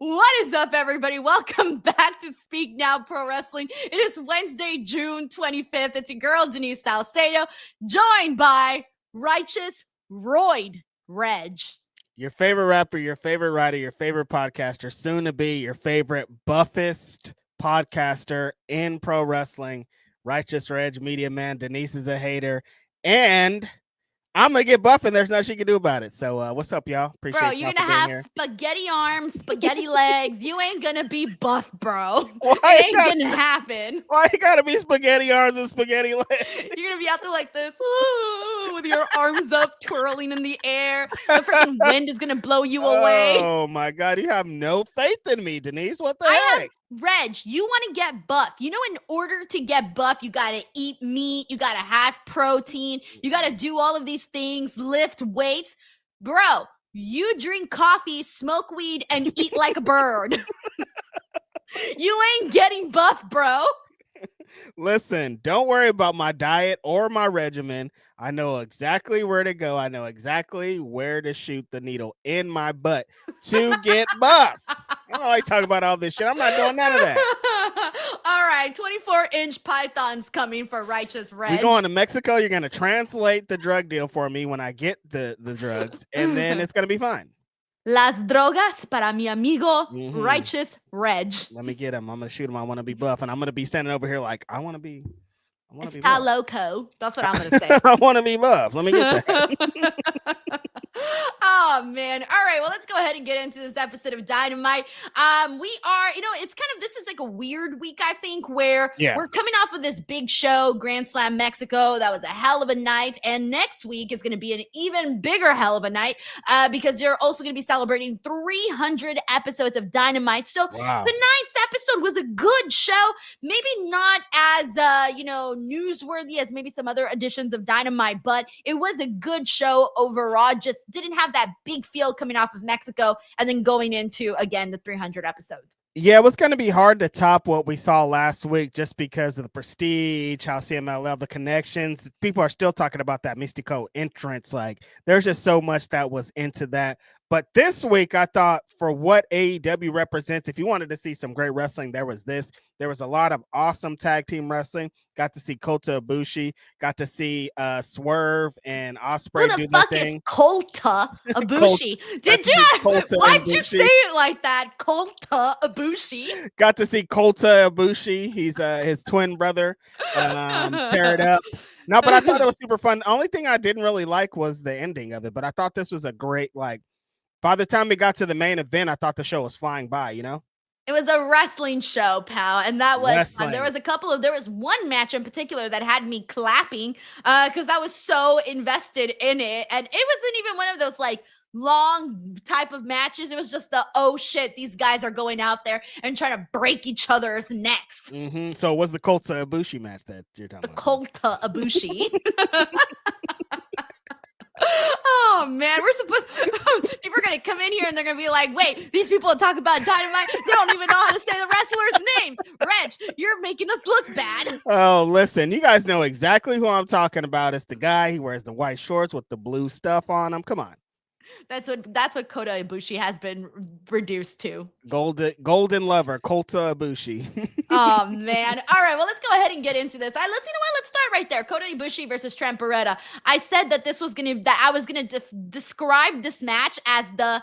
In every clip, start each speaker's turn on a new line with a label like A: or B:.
A: What is up, everybody? Welcome back to Speak Now Pro Wrestling. It is Wednesday, June 25th. It's your girl, Denise Salcedo, joined by Righteous Roid Reg.
B: Your favorite rapper, your favorite writer, your favorite podcaster, soon to be your favorite buffest podcaster in pro wrestling, Righteous Reg, media man. Denise is a hater, and I'm gonna get buff, and there's nothing she can do about it. So, what's up, y'all? Appreciate
A: bro. You're gonna have spaghetti arms, spaghetti legs. You ain't gonna be buff, bro. It ain't gonna happen.
B: Why you gotta be spaghetti arms and spaghetti legs?
A: You're gonna be out there like this, with your arms up, twirling in the air. The freaking wind is gonna blow you away.
B: Oh my God, you have no faith in me, Denise. What the heck?
A: Reg, you want to get buff. You know, in order to get buff, you got to eat meat. You got to have protein. You got to do all of these things, lift weights. Bro, you drink coffee, smoke weed, and eat like a bird. You ain't getting buff, bro.
B: Listen, don't worry about my diet or my regimen. I know exactly where to go. I know exactly where to shoot the needle in my butt to get buff. I don't like talking about all this shit. I'm not doing none of that.
A: All right, 24-inch pythons coming for Righteous Reg.
B: We're going to Mexico. You're going to translate the drug deal for me when I get the drugs, and then it's going to be fine.
A: Las drogas para mi amigo Righteous Reg.
B: Let me get him. I'm going to shoot him. I want to be buff, and I'm going to be standing over here like, I want to be
A: Está loco. That's what I'm going to say.
B: I want to be buff. Let me get that.
A: Oh, man. All right. Well, let's go ahead and get into this episode of Dynamite. We are, it's kind of, this is like a weird week, I think, where we're coming off of this big show, Grand Slam Mexico. That was a hell of a night. And next week is going to be an even bigger hell of a night because they're also going to be celebrating 300 episodes of Dynamite. So tonight's episode was a good show. Maybe not as, newsworthy as maybe some other editions of Dynamite, but it was a good show overall. Just didn't have that big feel coming off of Mexico and then going into, again, the 300 episodes.
B: Yeah, it was going to be hard to top what we saw last week just because of the prestige, how CMLL, the connections. People are still talking about that Mystico entrance. Like, there's just so much that was into that. But this week, I thought for what AEW represents, if you wanted to see some great wrestling, there was this. There was a lot of awesome tag team wrestling. Got to see Kota Ibushi. Got to see Swerve and Ospreay do their thing.
A: Who the fuck is Kota Ibushi? Why'd you say it like that? Kota Ibushi.
B: Got to see Kota Ibushi. He's his twin brother. Tear it up. No, but I thought it was super fun. The only thing I didn't really like was the ending of it. But I thought this was a great, by the time we got to the main event, I thought the show was flying by,
A: It was a wrestling show, pal, and that was fun. There was one match in particular that had me clapping because I was so invested in it, and it wasn't even one of those long type of matches. It was just oh shit, these guys are going out there and trying to break each other's necks.
B: So it was the Kota Ibushi match that you're talking about?
A: Kota Ibushi. Oh man, people are gonna come in here and they're gonna be like, wait, these people talk about Dynamite, they don't even know how to say the wrestlers' names. Reg, you're making us look bad.
B: Oh, listen, you guys know exactly who I'm talking about. It's the guy who wears the white shorts with the blue stuff on him. Come on.
A: That's what Kota Ibushi has been reduced to.
B: Golden lover, Kota Ibushi.
A: Oh man! All right, well let's go ahead and get into this. Let's start right there. Kota Ibushi versus TRENT. I said that I was gonna describe this match as the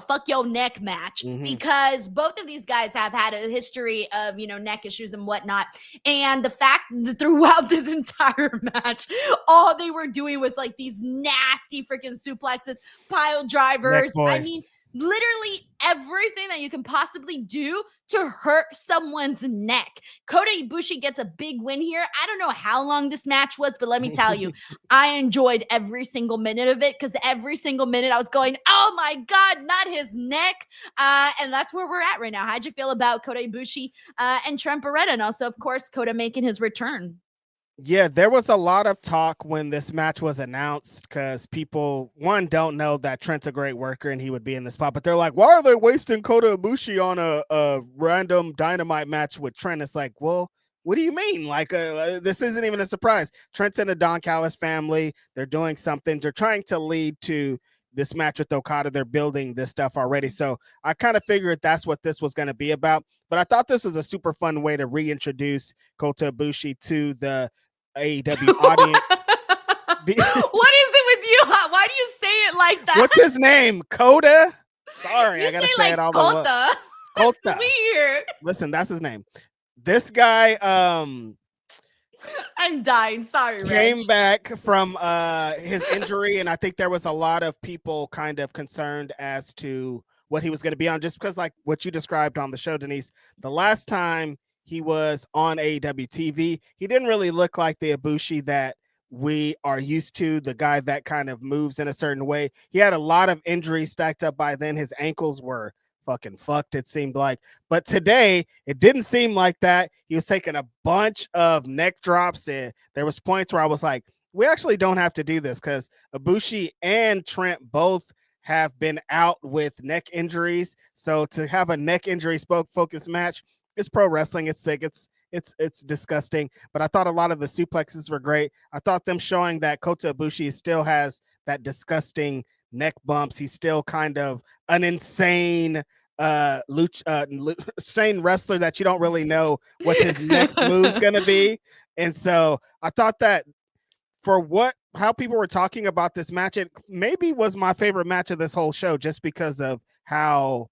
A: fuck your neck match because both of these guys have had a history of neck issues and whatnot, and the fact that throughout this entire match all they were doing was these nasty freaking suplexes, pile drivers. I mean, literally everything that you can possibly do to hurt someone's neck. Kota Ibushi gets a big win here. I don't know how long this match was, but let me tell you, I enjoyed every single minute of it because every single minute I was going, oh my God, not his neck. And that's where we're at right now. How'd you feel about Kota Ibushi and TRENT? And also, of course, Kota making his return?
B: Yeah, there was a lot of talk when this match was announced because people, don't know that Trent's a great worker and he would be in the spot, but they're like, why are they wasting Kota Ibushi on a random Dynamite match with Trent? It's like, well, what do you mean? This isn't even a surprise. Trent's in the Don Callis family. They're doing something. They're trying to lead to this match with Okada, they're building this stuff already. So I kind of figured that's what this was going to be about. But I thought this was a super fun way to reintroduce Kota Ibushi to the AEW audience.
A: What is it with you? Why do you say it like that?
B: What's his name? Kota? Sorry,
A: you
B: I gotta
A: say
B: say
A: like
B: it all
A: Kota.
B: the Kota.
A: That's weird.
B: Listen, that's his name. This guy
A: I'm dying. Sorry,
B: came
A: Reg.
B: back from his injury, and I think there was a lot of people kind of concerned as to what he was going to be on, just because, like what you described on the show, Denise, the last time he was on AEW TV, he didn't really look like the Ibushi that we are used to, the guy that kind of moves in a certain way. He had a lot of injuries stacked up by then. His ankles were fucking fucked, it seemed like. But today, it didn't seem like that. He was taking a bunch of neck drops. And there was points where I was like, we actually don't have to do this, because Ibushi and Trent both have been out with neck injuries. So to have a neck injury focus match, it's pro wrestling. It's sick. It's disgusting. But I thought a lot of the suplexes were great. I thought them showing that Kota Ibushi still has that disgusting neck bumps. He's still kind of an insane insane wrestler that you don't really know what his next move's gonna be. And so I thought that for how people were talking about this match, it maybe was my favorite match of this whole show, just because of how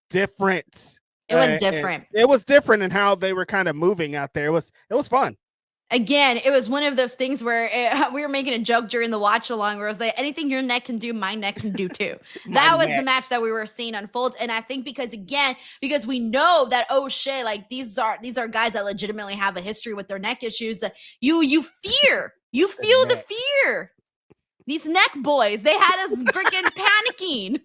B: different
A: it was different.
B: It was different in how they were kind of moving out there. It was fun.
A: Again, it was one of those things where we were making a joke during the watch along where it was like, anything your neck can do, my neck can do too. That was the match that we were seeing unfold. And I think because we know that, oh shit, like these are guys that legitimately have a history with their neck issues, that you feel the fear. These neck boys, they had us freaking panicking.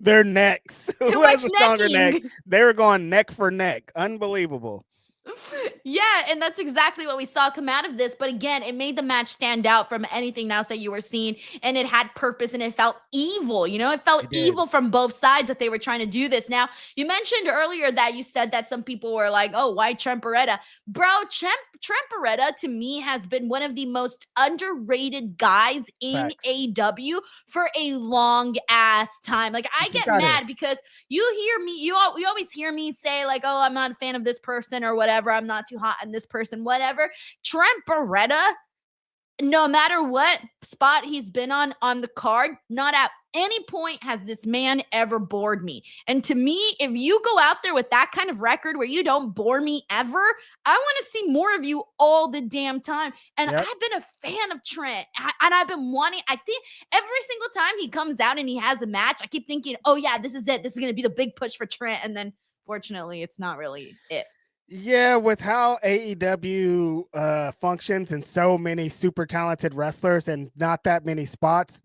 B: Their necks. Who has a stronger neck? They were going neck for neck. Unbelievable.
A: Yeah, and that's exactly what we saw come out of this. But again, it made the match stand out from anything else that you were seeing, and it had purpose, and it felt evil. You know, it felt evil from both sides that they were trying to do this. Now, you mentioned earlier that you said that some people were like, "Oh, why Trent Barretta?" Bro, Trent Barretta to me has been one of the most underrated guys in AEW for a long ass time. Like, I get mad because you hear me, you always hear me say like, "Oh, I'm not a fan of this person," or whatever. I'm not too hot on this person, whatever. Trent Barretta, no matter what spot he's been on the card, not at any point has this man ever bored me. And to me, if you go out there with that kind of record where you don't bore me ever, I want to see more of you all the damn time. And I've been a fan of Trent, and I've been wanting, I think every single time he comes out and he has a match, I keep thinking, oh yeah, this is it. This is going to be the big push for Trent. And then fortunately, it's not really it.
B: Yeah, with how AEW functions and so many super talented wrestlers and not that many spots,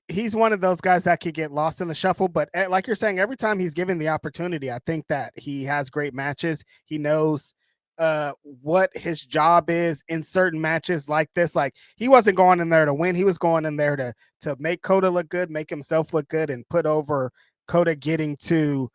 B: he's one of those guys that could get lost in the shuffle. But like you're saying, every time he's given the opportunity, I think that he has great matches. He knows what his job is in certain matches like this. Like, he wasn't going in there to win. He was going in there to make Kota look good, make himself look good, and put over Kota getting to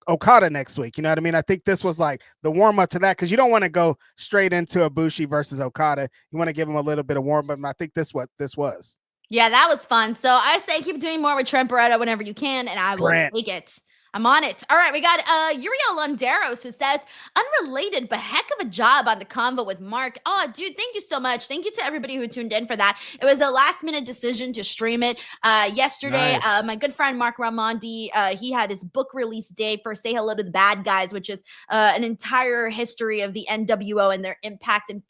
B: Okada next week. You know what I mean? I think this was like the warm up to that, because you don't want to go straight into Ibushi versus Okada. You want to give him a little bit of warm up. And I think this what this was.
A: Yeah, that was fun. So I say keep doing more with Trent Barretta whenever you can, and I will take it. I'm on it. All right, we got Uriel Londeros, who says, unrelated, but heck of a job on the convo with Mark. Oh, dude, thank you so much. Thank you to everybody who tuned in for that. It was a last-minute decision to stream it yesterday. Nice. My good friend Mark Ramondi, he had his book release day for Say Hello to the Bad Guys, which is an entire history of the NWO and their impact in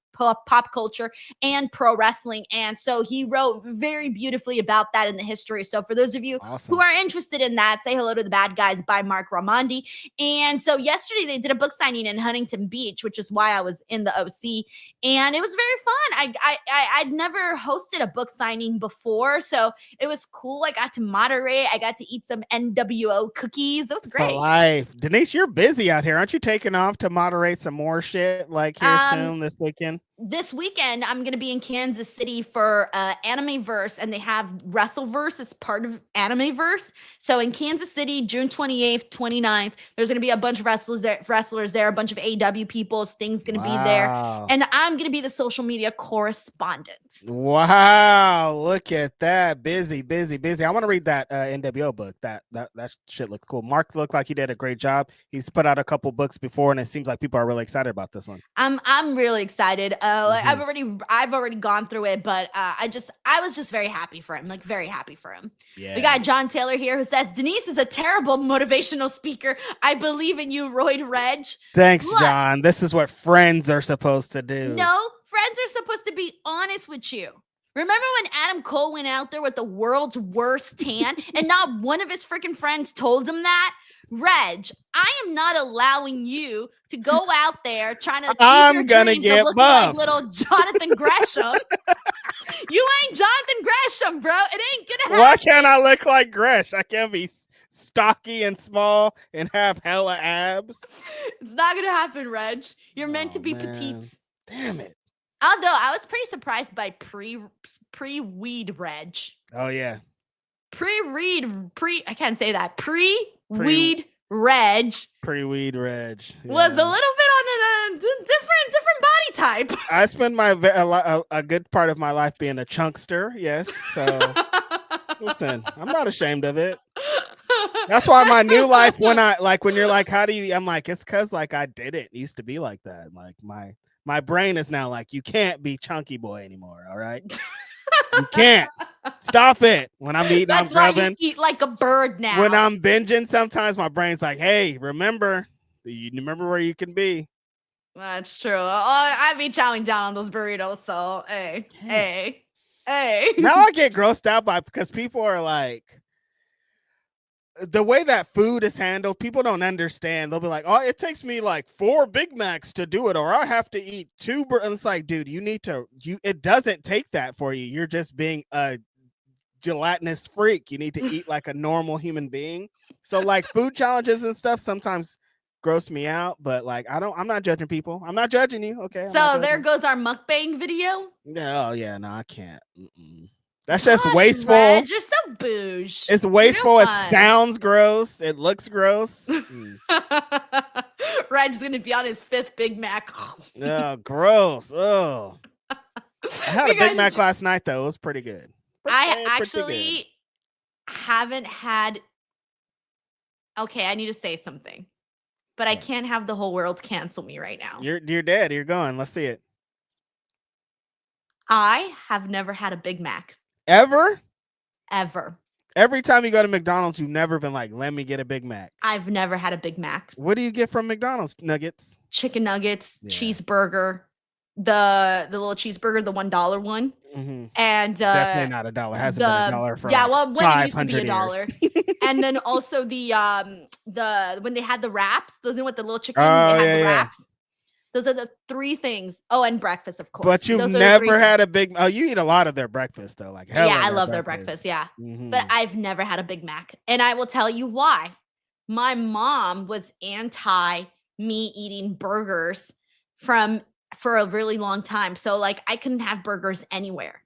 A: pop culture and pro wrestling. And so he wrote very beautifully about that in the history. So for those of you who are interested in that, Say Hello to the Bad Guys by Mark Ramondi. And so yesterday they did a book signing in Huntington Beach, which is why I was in the OC. And it was very fun. I'd never hosted a book signing before, so it was cool. I got to moderate. I got to eat some NWO cookies. It was great.
B: For life. Denise, you're busy out here. Aren't you taking off to moderate some more shit like here soon this weekend?
A: this weekend, I'm going to be in Kansas City for Animeverse, and they have Wrestleverse as part of Animeverse. So in Kansas City, June 28th, 29th, there's going to be a bunch of wrestlers there, a bunch of AEW people. Sting's going to be there. And I'm going to be the social media correspondent.
B: Wow, look at that. Busy. I want to read that NWO book. That shit looks cool. Mark looked like he did a great job. He's put out a couple books before, and it seems like people are really excited about this one.
A: I'm really excited. I've already gone through it, but I was just very happy for him. Like, very happy for him.
B: Yeah.
A: We got John Taylor here who says, Denise is a terrible motivational speaker. I believe in you, Royd Reg.
B: Thanks, John. This is what friends are supposed to do.
A: No, friends are supposed to be honest with you. Remember when Adam Cole went out there with the world's worst tan and not one of his freaking friends told him that? Reg, I am not allowing you to go out there trying to achieve your dreams of looking like little Jonathan Gresham. You ain't Jonathan Gresham, bro. It ain't gonna happen.
B: Why can't I look like Gresh? I can't be stocky and small and have hella abs.
A: It's not gonna happen, Reg. You're meant to be petite.
B: Damn it.
A: Although I was pretty surprised by pre-weed Reg.
B: Oh yeah.
A: I can't say that. Pre-weed Reg.
B: Pre-weed Reg. Yeah.
A: Was a little bit on a different body type.
B: I spend a good part of my life being a chunkster. Yes. So listen, I'm not ashamed of it. That's why my new life, when you're like, how do you, I'm like, it's because like I didn't used to be like that. Like my brain is now like, you can't be chunky boy anymore. All right. You can't. Stop it. When I'm eating,
A: I'm grubbing. You eat like a bird now.
B: When I'm binging, sometimes my brain's like, hey, remember where you can be.
A: That's true. I'd be chowing down on those burritos. So, hey.
B: Now I get grossed out because people are like, the way that food is handled, people don't understand. They'll be like, oh, it takes me like 4 Big Macs to do it, or I have to eat 2. And it's like, dude, it doesn't take that for you. You're just being a gelatinous freak. You need to eat like a normal human being. So like food challenges and stuff sometimes gross me out, but like I'm not judging people. I'm not judging you. Okay.
A: So there goes our mukbang video.
B: No, yeah, no, I can't. That's just wasteful.
A: Reg, you're so bouge.
B: It's wasteful. It sounds gross. It looks gross.
A: Reg's gonna be on his 5th Big Mac.
B: Oh, gross. Oh. I had a Big Mac last night though. It was pretty good.
A: I actually haven't had. Okay, I need to say something, but I can't have the whole world cancel me right now.
B: You're dead. You're going. Let's see it.
A: I have never had a Big Mac.
B: Ever?
A: Every
B: time you go to McDonald's, you've never been like, let me get a Big Mac.
A: I've never had a Big Mac.
B: What do you get from McDonald's? Nuggets?
A: Chicken nuggets, cheeseburger, the little cheeseburger, the $1 one.
B: Mm-hmm.
A: And
B: definitely not $1. Hasn't been $1 for
A: when it used to be $1. And then also the when they had the wraps, those with the little chicken, they had the wraps. Those are the 3 things. Oh, and breakfast, of course.
B: But you've never had a Big. Oh, you eat a lot of their breakfast though. Like hell.
A: Yeah, I love their breakfast. Yeah, but I've never had a Big Mac, and I will tell you why. My mom was anti me eating burgers for a really long time. So like I couldn't have burgers anywhere.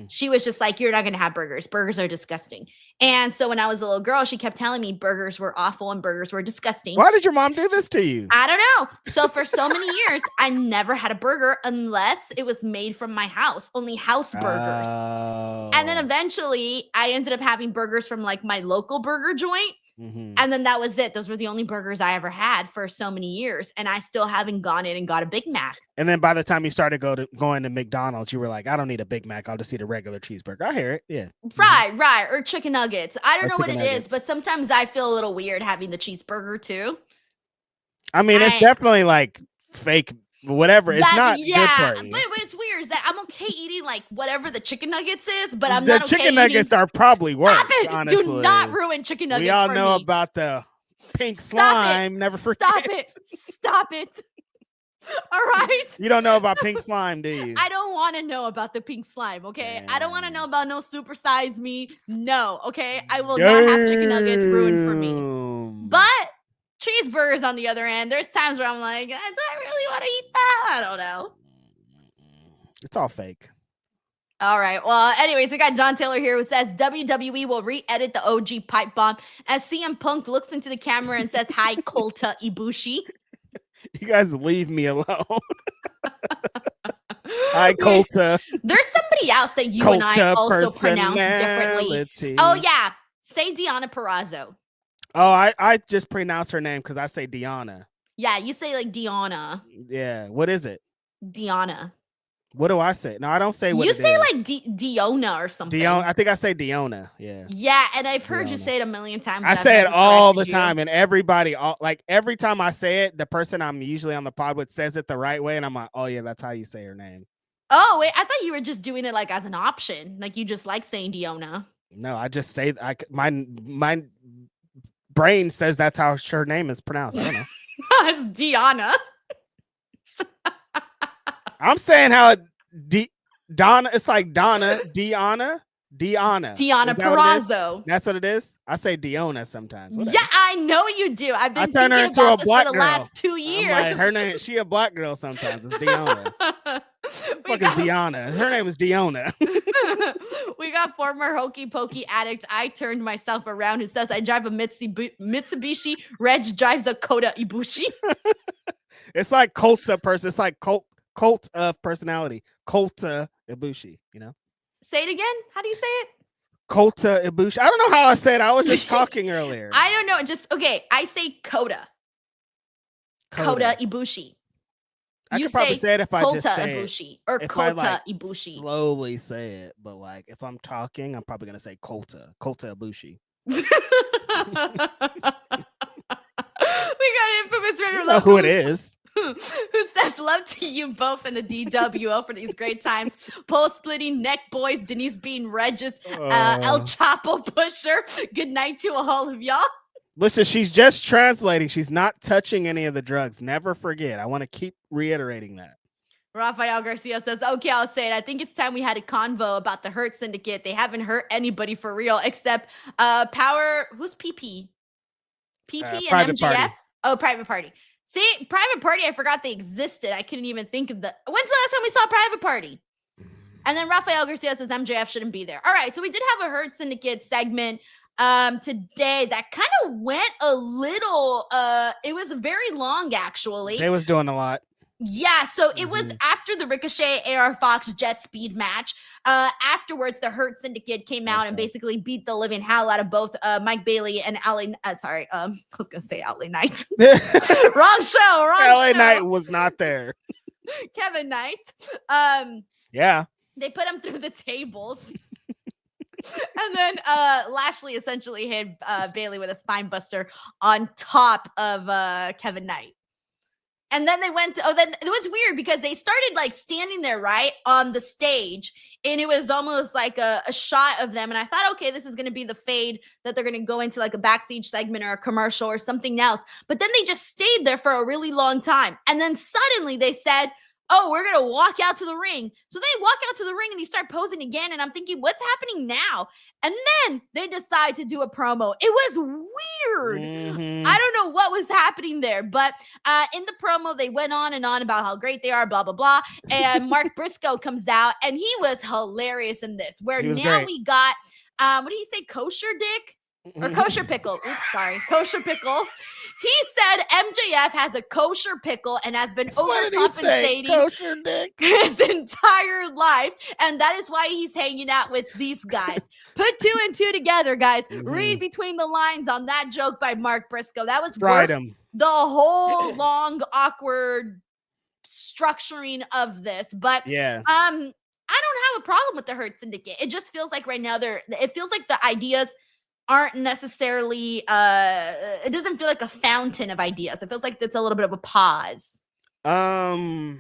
A: She was just like, you're not going to have burgers. Burgers are disgusting. And so when I was a little girl, she kept telling me burgers were awful and burgers were disgusting.
B: Why did your mom do this to you?
A: I don't know. So for so many years, I never had a burger unless it was made from my house, only house burgers. And then eventually I ended up having burgers from like my local burger joint. And then that was it. Those were the only burgers I ever had for so many years. And I still haven't gone in and got a Big Mac.
B: And then by the time you started going to McDonald's, you were like, I don't need a Big Mac. I'll just eat a regular cheeseburger. I hear it. Yeah.
A: Right. Or chicken nuggets. I don't know what it is, but sometimes I feel a little weird having the cheeseburger too.
B: I mean, it's definitely like fake whatever. It's not good for you.
A: But it's weird is that I'm okay eating like whatever the chicken nuggets is, but I'm not okay
B: chicken nuggets are probably worse.
A: Stop it.
B: Honestly.
A: Do not ruin chicken nuggets.
B: We all know about the pink slime. Never forget.
A: Stop it. All right.
B: You don't know about pink slime, do you?
A: I don't want to know about the pink slime, okay? I don't want to know about no supersize me. No, okay? I will not have chicken nuggets ruined for me. But cheeseburgers on the other end, there's times where I'm like, do I really want to eat that? I don't know.
B: It's all fake.
A: All right. Well, anyways, we got John Taylor here who says WWE will re-edit the OG pipe bomb as CM Punk looks into the camera and says, "Hi, Kota Ibushi."
B: You guys leave me alone. Hi, Kota.
A: There's somebody else that you and I also pronounce differently. Oh, yeah. Say Deonna Purrazzo.
B: Oh, I just pronounce her name because I say Deonna.
A: Yeah, you say like Deonna.
B: Yeah. What is it?
A: Deonna.
B: What do I say? No, I don't say what
A: you
B: it
A: say
B: is.
A: Like Deonna or something.
B: I think I say Deonna. Yeah.
A: Yeah, and I've heard you say it a million times.
B: I say it all the time, and everybody, like every time I say it, the person I'm usually on the pod with says it the right way, and I'm like, oh yeah, that's how you say her name.
A: Oh wait, I thought you were just doing it like as an option, like you just like saying Deonna.
B: No, I just say my brain says that's how her name is pronounced. I don't know.
A: It's Deonna.
B: I'm saying how Donna. It's like Donna, Deonna
A: Purrazzo.
B: That's what it is. I say Deonna sometimes. Whatever.
A: Yeah, I know you do. I've been
B: thinking
A: about this for the last 2 years.
B: Like, her name. She a black girl sometimes. It's Deonna. Fuck is Deonna? Her name is Deonna.
A: We got former Hokey Pokey addict. I turned myself around. Who says I drive a Mitsubishi. Reg drives a Kota Ibushi.
B: It's like Kota person. It's like cult of personality. Kota Ibushi. You know. Say
A: it again. How do you say it?
B: Kota Ibushi. I don't know how I said it. I was just talking earlier.
A: I don't know. Just okay. I say Kota Ibushi.
B: I could probably say it if I just say
A: Ibushi it. Or Kota Ibushi.
B: Slowly say it, but like if I'm talking, I'm probably gonna say Kota Ibushi.
A: We got infamous Redder.
B: You know who it is.
A: Who says love to you both in the DWO for these great times. Pole splitting neck boys. Denise being Regis. El Chapo pusher. Good night to all of y'all.
B: Listen, she's just translating. She's not touching any of the drugs. Never forget. I want to keep reiterating that.
A: Rafael Garcia says, okay, I'll say it. I think it's time we had a convo about the Hurt Syndicate. They haven't hurt anybody for real except Power. Who's PP? PP and MJF?
B: Party.
A: Oh, Private Party. See, Private Party, I forgot they existed. I couldn't even think of the... When's the last time we saw Private Party? And then Rafael Garcia says MJF shouldn't be there. All right, so we did have a Hurt Syndicate segment today that kind of went a little it was very long actually.
B: They was doing a lot.
A: Yeah, so it was after the Ricochet AR Fox JetSpeed match. Afterwards, the Hurt Syndicate came out and basically beat the living hell out of both Mike Bailey and I was gonna say LA Knight. Wrong show.
B: LA Knight was not there.
A: Kevin Knight.
B: Yeah.
A: They put him through the tables. And then Lashley essentially hit Bailey with a spine buster on top of Kevin Knight. And then they went then it was weird because they started like standing there right on the stage and it was almost like a shot of them. And I thought, okay, this is going to be the fade that they're going to go into like a backstage segment or a commercial or something else. But then they just stayed there for a really long time. And then suddenly they said, oh, we're going to walk out to the ring. So they walk out to the ring and they start posing again. And I'm thinking, what's happening now? And then they decide to do a promo. It was weird. I don't know what was happening there. But in the promo, they went on and on about how great they are, blah, blah, blah. And Mark Briscoe comes out and he was hilarious in this. Where now great. We got, what do you say, kosher dick? Or kosher pickle. Oops, sorry. Kosher pickle. He said MJF has a kosher pickle and has been overcompensating
B: kosher dick?
A: His entire life. And that is why he's hanging out with these guys. Put 2 and 2 together, guys. Read between the lines on that joke by Mark Briscoe. That was worth the whole long, awkward structuring of this. But
B: yeah.
A: I don't have a problem with the Hurt Syndicate. It just feels like right now it feels like the ideas aren't necessarily it doesn't feel like a fountain of ideas. It feels like it's a little bit of a pause.
B: I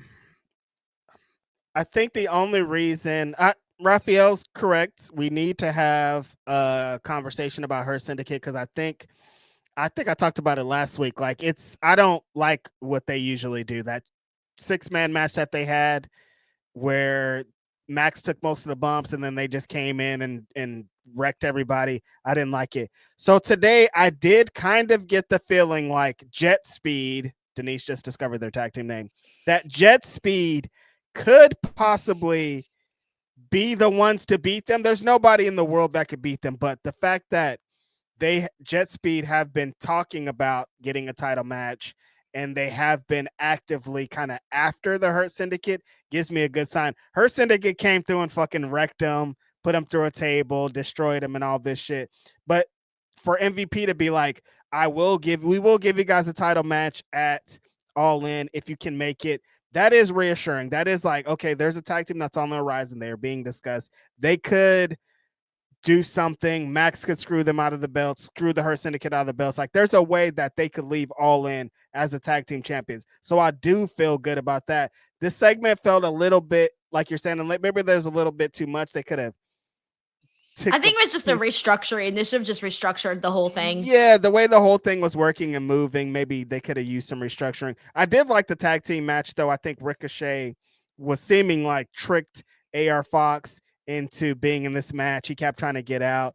B: think the only reason Raphael's correct. We need to have a conversation about Hurt Syndicate because I think I talked about it last week. Like I don't like what they usually do. That 6-man match that they had where Max took most of the bumps and then they just came in and wrecked everybody. I didn't like it. So today I did kind of get the feeling like JetSpeed, Denise just discovered their tag team name, that JetSpeed could possibly be the ones to beat them. There's nobody in the world that could beat them, but the fact that JetSpeed have been talking about getting a title match and they have been actively kind of after the Hurt Syndicate gives me a good sign. Hurt Syndicate came through and fucking wrecked them, put them through a table, destroyed them and all this shit. But for MVP to be like, we will give you guys a title match at All In if you can make it. That is reassuring. That is like, okay, there's a tag team that's on the horizon. They're being discussed. They could do something. Max could screw them out of the belts, screw the Hurt Syndicate out of the belts. Like there's a way that they could leave All In as a tag team champions. So I do feel good about that. This segment felt a little bit like you're saying, maybe there's a little bit too much. They could have.
A: I think it was just a restructuring. They should have just restructured the whole thing.
B: Yeah, the way the whole thing was working and moving, maybe they could have used some restructuring. I did like the tag team match, though. I think Ricochet was seeming like tricked AR Fox into being in this match. He kept trying to get out.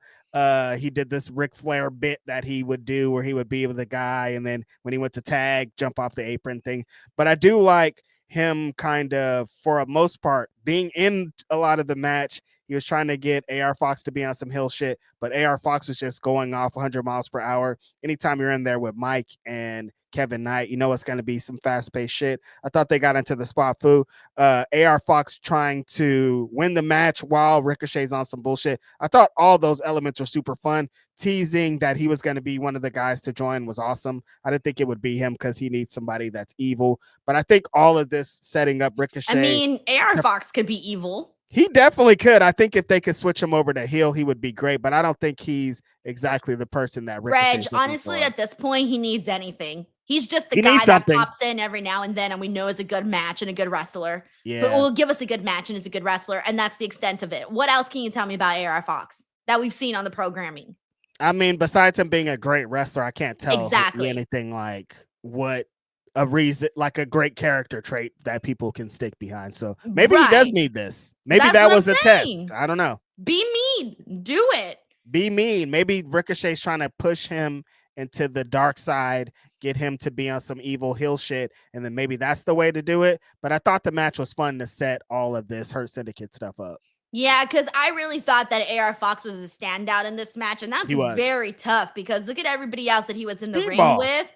B: He did this Ric Flair bit that he would do where he would be with the guy, and then when he went to tag, jump off the apron thing. But I do like him kind of, for a most part, being in a lot of the match. He was trying to get AR Fox to be on some hill shit, but AR Fox was just going off 100 miles per hour. Anytime you're in there with Mike and Kevin Knight, you know it's going to be some fast-paced shit. I thought they got into the spot foo. AR Fox trying to win the match while Ricochet's on some bullshit. I thought all those elements were super fun. Teasing that he was going to be one of the guys to join was awesome. I didn't think it would be him because he needs somebody that's evil. But I think all of this setting up Ricochet.
A: I mean, AR Fox could be evil.
B: He definitely could. I think if they could switch him over to heel, he would be great. But I don't think he's exactly the person that Ricochet's
A: Reg, honestly,
B: for.
A: at this point, he needs anything. He's just the guy that pops in every now and then, and we know is a good match and a good wrestler.
B: Yeah.
A: But will give us a good match and is a good wrestler, and that's the extent of it. What else can you tell me about AR Fox that we've seen on the programming?
B: I mean, besides him being a great wrestler, I can't tell anything like what a reason, like a great character trait that people can stick behind. So maybe he does need this. Maybe that was a test. I don't know.
A: Be mean. Do it.
B: Be mean. Maybe Ricochet's trying to push him into the dark side, get him to be on some evil heel shit, and then maybe that's the way to do it. But I thought the match was fun to set all of this Hurt Syndicate stuff up.
A: Yeah, because I really thought that AR Fox was a standout in this match, and that's very tough because look at everybody else that he was in the ring with.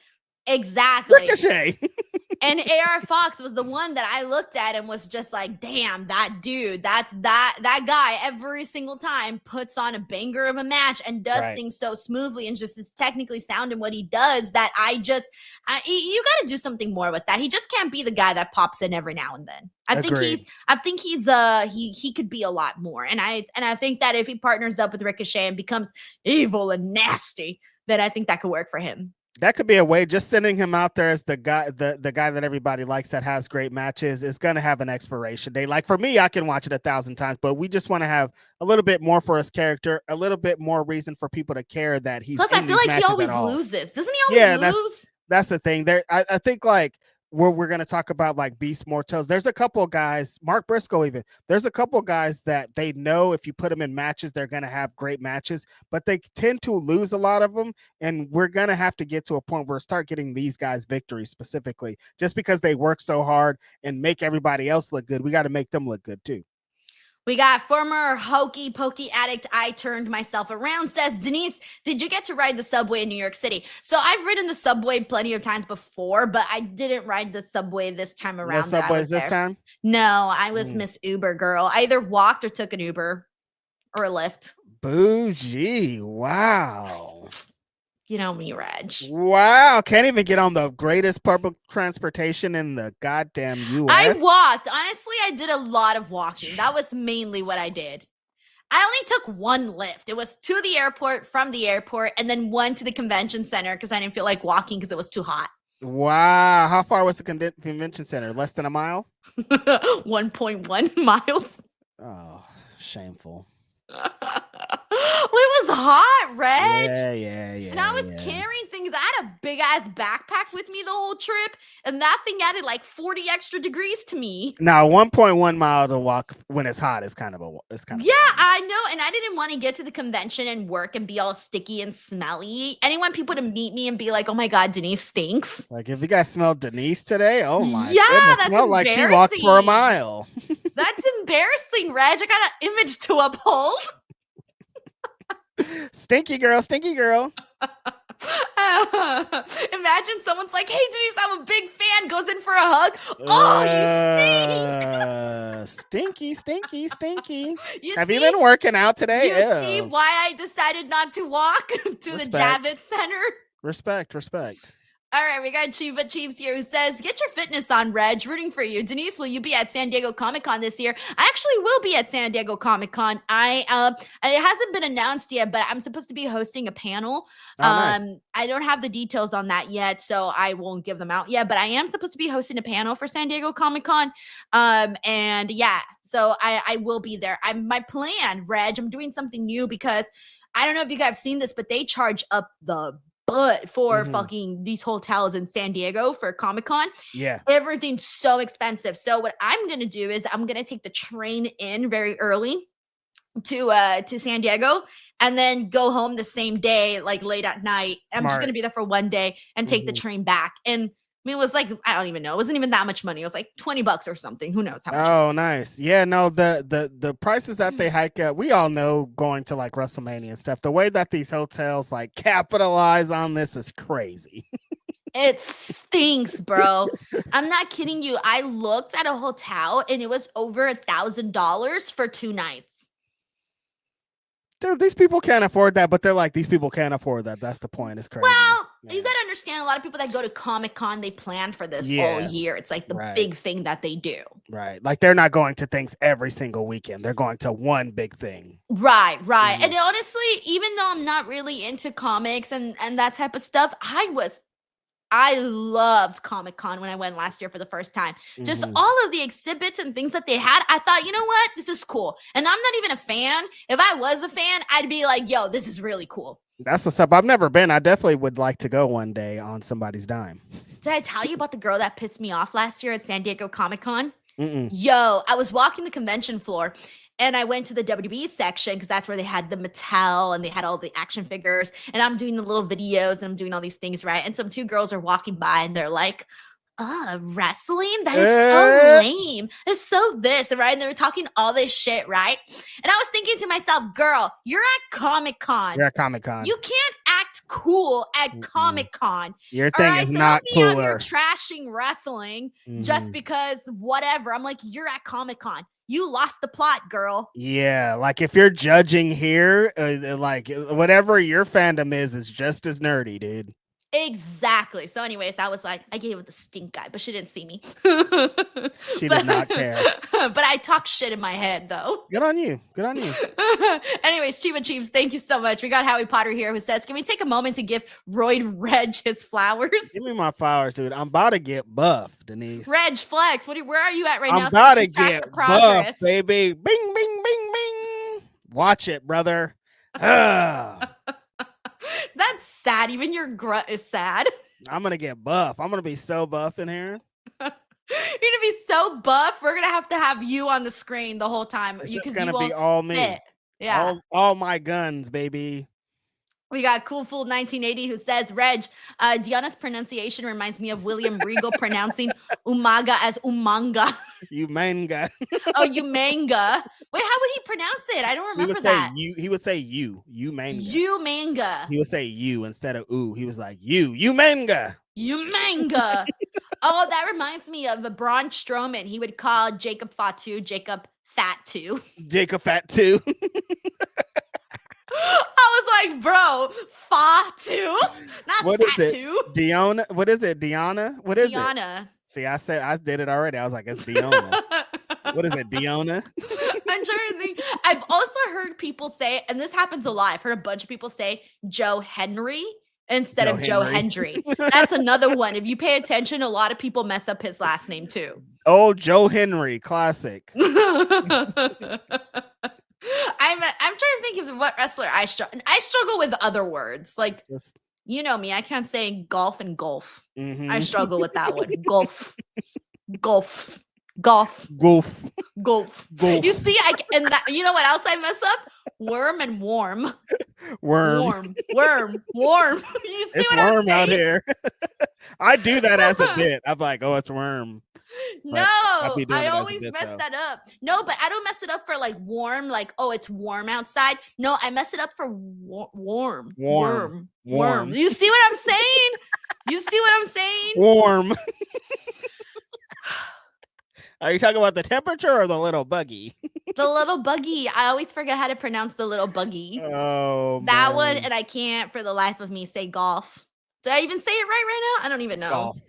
A: Exactly.
B: Ricochet.
A: And AR Fox was the one that I looked at and was just like, damn, that dude, that guy every single time puts on a banger of a match and does things so smoothly and just is technically sound in what he does that you got to do something more with that. He just can't be the guy that pops in every now and then. I think he could be a lot more. And I think that if he partners up with Ricochet and becomes evil and nasty, then I think that could work for him.
B: That could be a way. Just sending him out there as the guy that everybody likes that has great matches is going to have an expiration date. Like for me, I can watch it 1,000 times, but we just want to have a little bit more for his character, a little bit more reason for people to care that he's.
A: Plus, I feel like he always loses. Doesn't he always lose?
B: That's the thing. There, I think like we're going to talk about like Beast Mortos. There's a couple of guys, Mark Briscoe even. There's a couple of guys that they know if you put them in matches, they're going to have great matches, but they tend to lose a lot of them. And we're going to have to get to a point where we start getting these guys victories specifically, just because they work so hard and make everybody else look good. We got to make them look good too.
A: We got former hokey pokey addict I turned myself around says, Denise, did you get to ride the subway in New York City? So I've ridden the subway plenty of times before, but I didn't ride the subway this time around.
B: No subways this time?
A: No, I was Miss Uber girl. I either walked or took an Uber or a Lyft.
B: Bougie. Wow.
A: You know me, Reg.
B: Wow. Can't even get on the greatest public transportation in the goddamn U.S.
A: I walked. Honestly, I did a lot of walking. That was mainly what I did. I only took one Lyft. It was to the airport, from the airport, and then one to the convention center because I didn't feel like walking because it was too hot.
B: Wow. How far was the convention center? Less than a mile?
A: 1.1 miles.
B: Oh, shameful.
A: It was hot, Reg.
B: Yeah.
A: And I was carrying things. I had a big ass backpack with me the whole trip, and that thing added like 40 extra degrees to me.
B: Now, 1.1 mile to walk when it's hot is kind of
A: Yeah, I know. And I didn't want to get to the convention and work and be all sticky and smelly. I didn't want people to meet me and be like, "Oh my god, Denise stinks."
B: Like, if you guys smelled Denise today, oh my
A: Yeah,
B: goodness,
A: that's
B: smelled like she walked for a mile.
A: That's embarrassing, Reg. I got an image to uphold.
B: Stinky girl.
A: Imagine someone's like, "Hey, Denise, I'm a big fan," goes in for a hug. Oh, you stink.
B: Stinky. Have you been working out today?
A: You see why I decided not to walk to the Javits Center?
B: Respect.
A: All right, we got Chiva Chiefs here who says, "Get your fitness on, Reg. Rooting for you." Denise, will you be at San Diego Comic-Con this year? I actually will be at San Diego Comic-Con. It hasn't been announced yet, but I'm supposed to be hosting a panel.
B: Nice.
A: I don't have the details on that yet, so I won't give them out yet, but I am supposed to be hosting a panel for San Diego Comic-Con. And yeah, so I will be there. My plan, Reg, I'm doing something new because I don't know if you guys have seen this, but they charge up the butt for fucking these hotels in San Diego for Comic-Con.
B: Yeah.
A: Everything's so expensive. So what I'm going to do is I'm going to take the train in very early to San Diego and then go home the same day, like late at night. I'm just going to be there for one day and take the train back. And I mean, it was like, I don't even know. It wasn't even that much money. It was like $20 or something. Who knows how much?
B: Oh, nice. Yeah, no, the prices that they hike up, we all know going to like WrestleMania and stuff. The way that these hotels like capitalize on this is crazy.
A: It stinks, bro. I'm not kidding you. I looked at a hotel and it was over $1,000 for 2 nights.
B: Dude, these people can't afford that, but they're like, these people can't afford that. That's the point. It's crazy.
A: Well, you got to understand, a lot of people that go to Comic-Con, they plan for this all year. It's like the big thing that they do.
B: Right. Like they're not going to things every single weekend. They're going to one big thing.
A: Right. And honestly, even though I'm not really into comics and that type of stuff, I loved Comic-Con when I went last year for the first time. Just all of the exhibits and things that they had. I thought, you know what? This is cool. And I'm not even a fan. If I was a fan, I'd be like, yo, this is really cool.
B: That's what's up. I've never been. I definitely would like to go one day on somebody's dime.
A: Did I tell you about the girl that pissed me off last year at San Diego Comic-Con? Yo, I was walking the convention floor and I went to the WWE section because that's where they had the Mattel and they had all the action figures. And I'm doing the little videos and I'm doing all these things, right? And some 2 girls are walking by and they're like, wrestling? That is so lame. It's so this, right? And they were talking all this shit, right? And I was thinking to myself, girl, you're at Comic-Con.
B: You're at Comic-Con.
A: You can't act cool at Comic-Con.
B: Your thing is not cooler.
A: Don't be out here trashing wrestling just because whatever. I'm like, you're at Comic-Con. You lost the plot, girl.
B: Yeah, like if you're judging here, like whatever your fandom is just as nerdy, dude.
A: Exactly. So anyways, I was like, I gave it the stink eye, but she didn't see me.
B: She did not care.
A: But I talk shit in my head, though.
B: Good on you.
A: Anyways, Chiva Chiefs, thank you so much. We got Howie Potter here who says, can we take a moment to give Royd Reg his flowers?
B: Give me my flowers, dude. I'm about to get buff, Denise.
A: Reg, flex. Where are you at right now?
B: I'm about to get buff, baby. Bing, bing, bing, bing. Watch it, brother.
A: That's sad. Even your grunt is sad.
B: I'm going to get buff. I'm going to be so buff in here.
A: You're gonna be so buff. We're gonna have you on the screen the whole time.
B: It's just gonna be all me.
A: Fit. Yeah,
B: all my guns, baby.
A: We got Cool Fool 1980 who says, Reg, Deanna's pronunciation reminds me of William Regal pronouncing umaga as umanga.
B: Umanga.
A: Oh, umanga. Wait, how would he pronounce it? I don't remember that.
B: He would say umanga.
A: Umanga.
B: He would say you instead of ooh. He was like umanga.
A: Umanga. Oh, that reminds me of Braun Strowman. He would call Jacob Fatu Jacob Fat2.
B: Jacob Fat2.
A: I was like, bro, Fatu, not
B: what
A: Fat2.
B: Is it? Diona? What is it? Diana? What is
A: Diana.
B: It? See, I did it already. I was like, it's Diona. What is it? Diona?
A: I'm trying to think. I've also heard people say, and this happens a lot. I've heard a bunch of people say Joe Henry instead of Joe Hendry. That's another one. If you pay attention, a lot of people mess up his last name too.
B: Oh, Joe Henry, classic.
A: I'm trying to think of what wrestler I struggle with other words. Like,
B: Just,
A: you know me, I can't say golf and golf. I
B: mhm.
A: struggle with that one. Golf. Golf. Golf.
B: Goof.
A: Golf.
B: Golf.
A: You see, and that, you know what else I mess up? Worm and warm.
B: Worm.
A: Warm. You see
B: It's
A: what I'm
B: worm
A: saying?
B: out here. I do that as a bit. I'm like, oh, it's worm.
A: No,
B: I'll be doing it
A: I
B: as a
A: always
B: bit,
A: mess
B: though.
A: that up. No, but I don't mess it up for like warm, like, oh, it's warm outside. No, I mess it up for warm.
B: Warm.
A: You see what I'm saying? You see what I'm saying?
B: Warm. Are you talking about the temperature or the little buggy?
A: The little buggy. I always forget how to pronounce the little buggy.
B: Oh,
A: That
B: man.
A: one, and I can't for the life of me say golf. Did I even say it right now? I don't even know.
B: Golf.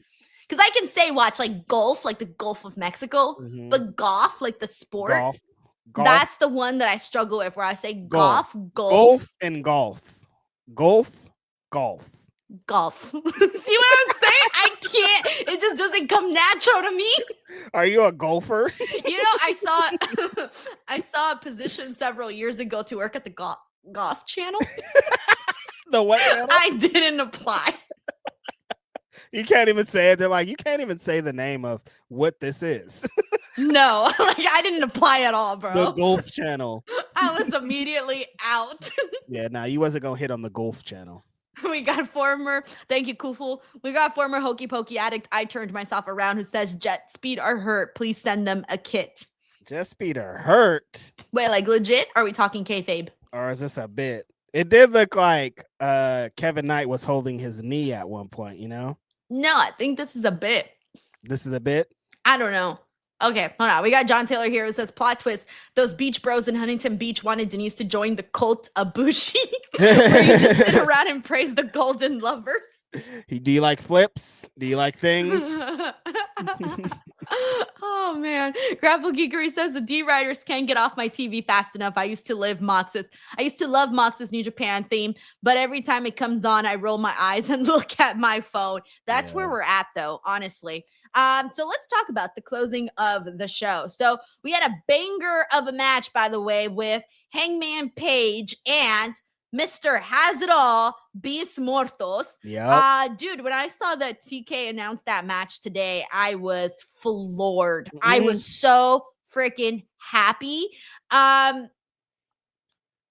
A: Because I can say, watch, like golf, like the Gulf of Mexico,
B: Mhm.
A: but golf, like the sport,
B: Golf.
A: that's the one that I struggle with, where I say golf.
B: Golf and golf. Golf.
A: See what I'm saying? I can't. It just doesn't come natural to me.
B: Are you a golfer?
A: You know, I saw a position several years ago to work at the golf channel.
B: The what channel?
A: I didn't apply.
B: You can't even say it. They're like, you can't even say the name of what this is.
A: No, like I didn't apply at all, bro.
B: The golf channel.
A: I was immediately out.
B: Yeah, nah, you wasn't gonna hit on the golf channel.
A: We got thank you, Kuful. We got former Hokey Pokey addict. I turned myself around, who says JetSpeed are hurt. Please send them a kit.
B: JetSpeed are hurt.
A: Wait, like legit? Are we talking kayfabe?
B: Or is this a bit? It did look like Kevin Knight was holding his knee at one point, you know?
A: No, I think this is a bit.
B: This is a bit?
A: I don't know. Okay, hold on. We got John Taylor here who says, plot twist, those beach bros in Huntington Beach wanted Denise to join the cult Ibushi, where you just sit around and praise the golden lovers.
B: Do you like flips? Do you like things?
A: Oh man, Grapple Geekery says the D-Riders can't get off my TV fast enough. I used to love Mox's New Japan theme, but every time it comes on, I roll my eyes and look at my phone. That's where we're at, though, honestly. So let's talk about the closing of the show. So we had a banger of a match, by the way, with Hangman Page and Mr. Has It All, Beast Mortos.
B: Yeah.
A: Dude, when I saw that TK announced that match today, I was floored. I was so freaking happy.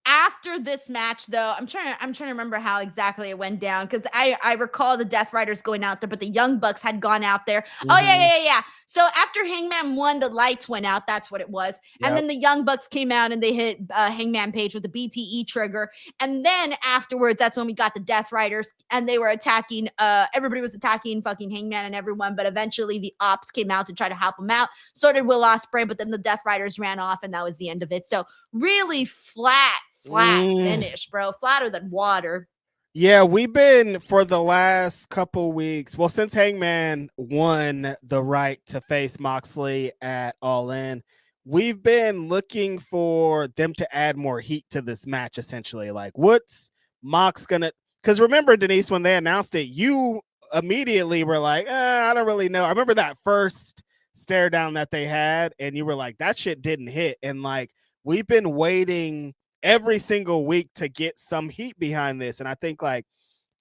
A: After this match, though, I'm trying to remember how exactly it went down, because I recall the Deathriders going out there, but the Young Bucks had gone out there. Oh yeah. So after Hangman won, the lights went out. That's what it was. And then the Young Bucks came out and they hit Hangman Page with the BTE trigger. And then afterwards, that's when we got the Deathriders, and they were attacking. Everybody was attacking fucking Hangman and everyone, but eventually the Ops came out to try to help him out. So did Will Ospreay, but then the Deathriders ran off, and that was the end of it. So really flat finish, bro. Flatter than water.
B: Yeah, we've been for the last couple weeks. Well, since Hangman won the right to face Moxley at All In, we've been looking for them to add more heat to this match, essentially. Like, what's Mox gonna? Because remember, Denise, when they announced it, you immediately were like, I don't really know. I remember that first stare down that they had, and you were like, that shit didn't hit. And like, we've been waiting every single week to get some heat behind this. And I think like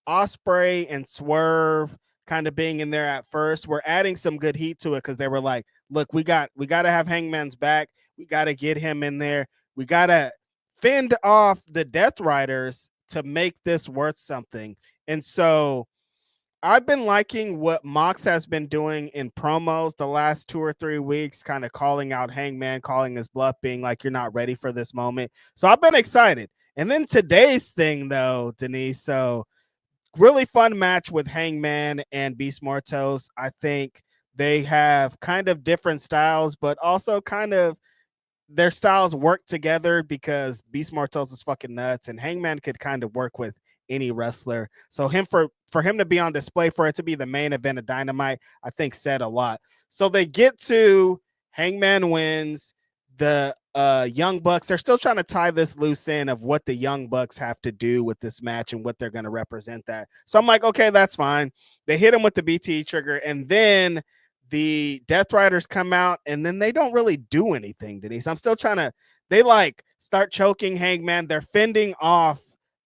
B: Ospreay and Swerve kind of being in there at first, we're adding some good heat to it, because they were like, look, we got to have Hangman's back. We got to get him in there. We got to fend off the Deathriders to make this worth something. And so I've been liking what Mox has been doing in promos the last 2 or 3 weeks, kind of calling out Hangman, calling his bluff, being like, you're not ready for this moment. So I've been excited. And then today's thing, though, Denise, so really fun match with Hangman and Beast Mortos. I think they have kind of different styles, but also kind of their styles work together, because Beast Mortos is fucking nuts, and Hangman could kind of work with any wrestler. So for him to be on display, for it to be the main event of Dynamite, I think said a lot. So they get to Hangman wins. The Young Bucks, they're still trying to tie this loose end of what the Young Bucks have to do with this match and what they're going to represent that. So I'm like, okay, that's fine. They hit him with the BT trigger, and then the Deathriders come out, and then they don't really do anything, Denise. I'm still trying to, they like start choking Hangman. They're fending off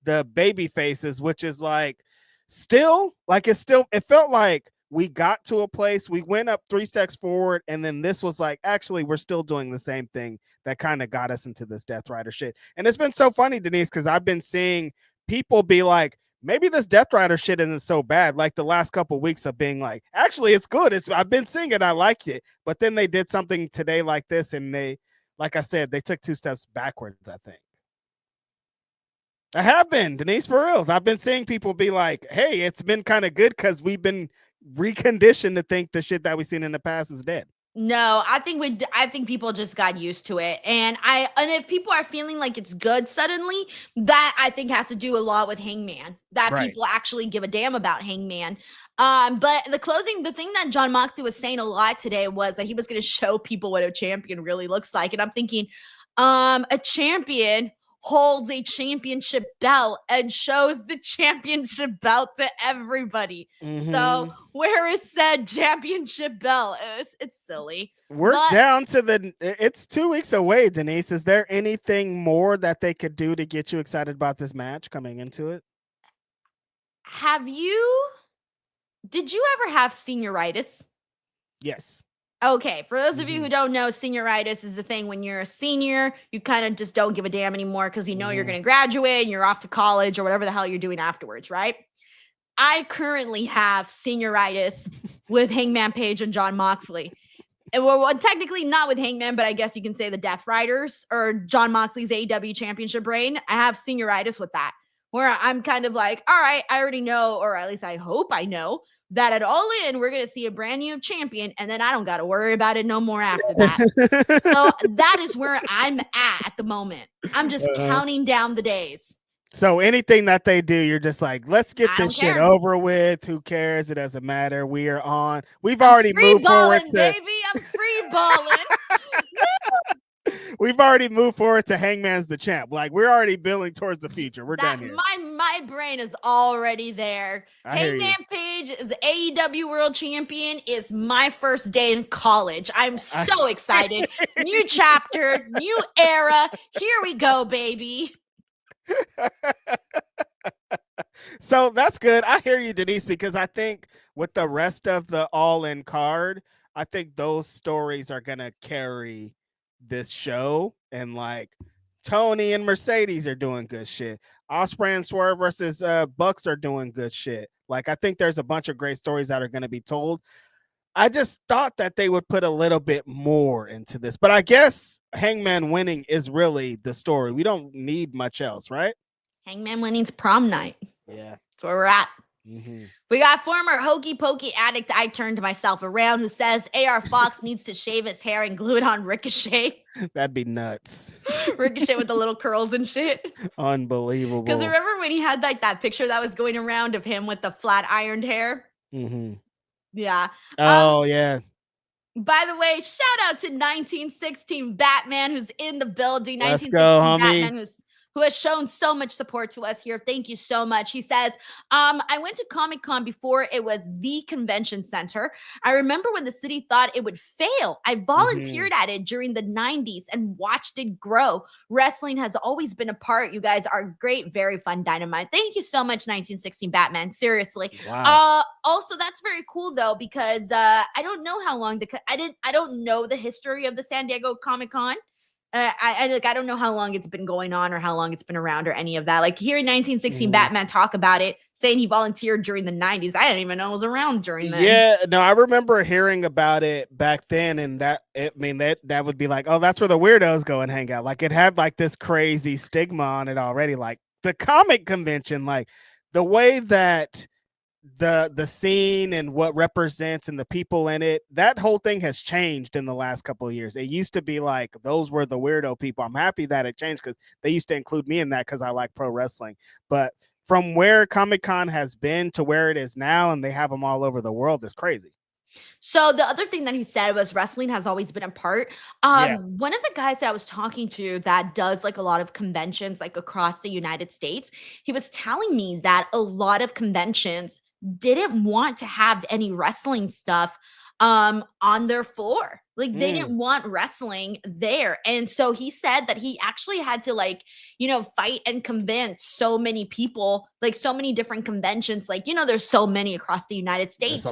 B: the baby faces, which is like still like it felt like we got to a place, we went up 3 steps forward, and then this was like, actually, we're still doing the same thing that kind of got us into this Death Rider shit. And it's been so funny, Denise, because I've been seeing people be like, maybe this Death Rider shit isn't so bad. Like the last couple of weeks of being like, actually, it's good. I've been seeing it. I like it. But then they did something today like this, and they, like I said, they took 2 steps backwards, I think. I have been, Denise, for reals. I've been seeing people be like, hey, it's been kind of good because we've been reconditioned to think the shit that we've seen in the past is dead.
A: No, I think people just got used to it. And if people are feeling like it's good suddenly, that I think has to do a lot with Hangman. That
B: Right.
A: people actually give a damn about Hangman. But the thing that Jon Moxley was saying a lot today was that he was going to show people what a champion really looks like. And I'm thinking, a champion holds a championship belt and shows the championship belt to everybody. So where is said championship belt? It's silly.
B: We're down to it's 2 weeks away, Denise. Is there anything more that they could do to get you excited about this match coming into it?
A: Did you ever have senioritis?
B: Yes.
A: Okay, for those of you who don't know, senioritis is the thing when you're a senior, you kind of just don't give a damn anymore because you know you're going to graduate and you're off to college or whatever the hell you're doing afterwards, right? I currently have senioritis with Hangman Page and Jon Moxley. And well, technically not with Hangman, but I guess you can say the Deathriders or Jon Moxley's AEW championship reign. I have senioritis with that, where I'm kind of like, all right, I already know, or at least I hope I know, that at All In, we're going to see a brand new champion, and then I don't got to worry about it no more after that. So that is where I'm at the moment. I'm just counting down the days.
B: So anything that they do, you're just like, let's get this shit over with. Who cares? It doesn't matter. We are on. I'm already moved forward to
A: baby. I'm free balling.
B: We've already moved forward to Hangman's the champ. Like we're already building towards the future. We're done here.
A: My brain is already there. Hangman Page is AEW World Champion is my first day in college. I'm so excited. New chapter, new era. Here we go, baby.
B: So that's good. I hear you, Denise, because I think with the rest of the All-In card, I think those stories are gonna carry this show. And like Tony and Mercedes are doing good shit. Ospreay and Swerve versus Bucks are doing good shit. Like I think there's a bunch of great stories that are going to be told. I just thought that they would put a little bit more into this, but I guess Hangman winning is really the story. We don't need much else, right?
A: Hangman winning's prom night.
B: Yeah,
A: that's where we're at. We got former hokey pokey addict I turned myself around who says AR Fox needs to shave his hair and glue it on Ricochet.
B: That'd be nuts.
A: Ricochet with the little curls and shit.
B: Unbelievable.
A: Because remember when he had like that picture that was going around of him with the flat ironed hair? Yeah.
B: Oh, yeah.
A: By the way, shout out to 1916 Batman who's in the building.
B: Let's go, homie.
A: Batman who has shown so much support to us here. Thank you so much. He says, I went to Comic-Con before it was the convention center. I remember when the city thought it would fail. I volunteered at it during the 90s and watched it grow. Wrestling has always been a part. You guys are great, very fun Dynamite. Thank you so much, 1916 Batman. Seriously.
B: Wow.
A: Also, that's very cool though, because I don't know how long I don't know the history of the San Diego Comic-Con. I don't know how long it's been going on or how long it's been around or any of that. Like hearing 1916 Batman talk about it, saying he volunteered during the 90s. I didn't even know it was around during then.
B: Yeah, no, I remember hearing about it back then, and that would be like, oh, that's where the weirdos go and hang out. Like it had like this crazy stigma on it already. Like the comic convention, like the way that the scene and what represents and the people in it, that whole thing has changed in the last couple of years. It used to be like those were the weirdo people. I'm happy that it changed because they used to include me in that because I like pro wrestling. But from where Comic-Con has been to where it is now, and they have them all over the world, is crazy.
A: So the other thing that he said was wrestling has always been a part. One of the guys that I was talking to that does like a lot of conventions like across the United States, he was telling me that a lot of conventions didn't want to have any wrestling stuff on their floor. Like they didn't want wrestling there. And so he said that he actually had to like, fight and convince so many people, like so many different conventions, like, there's so many across the United States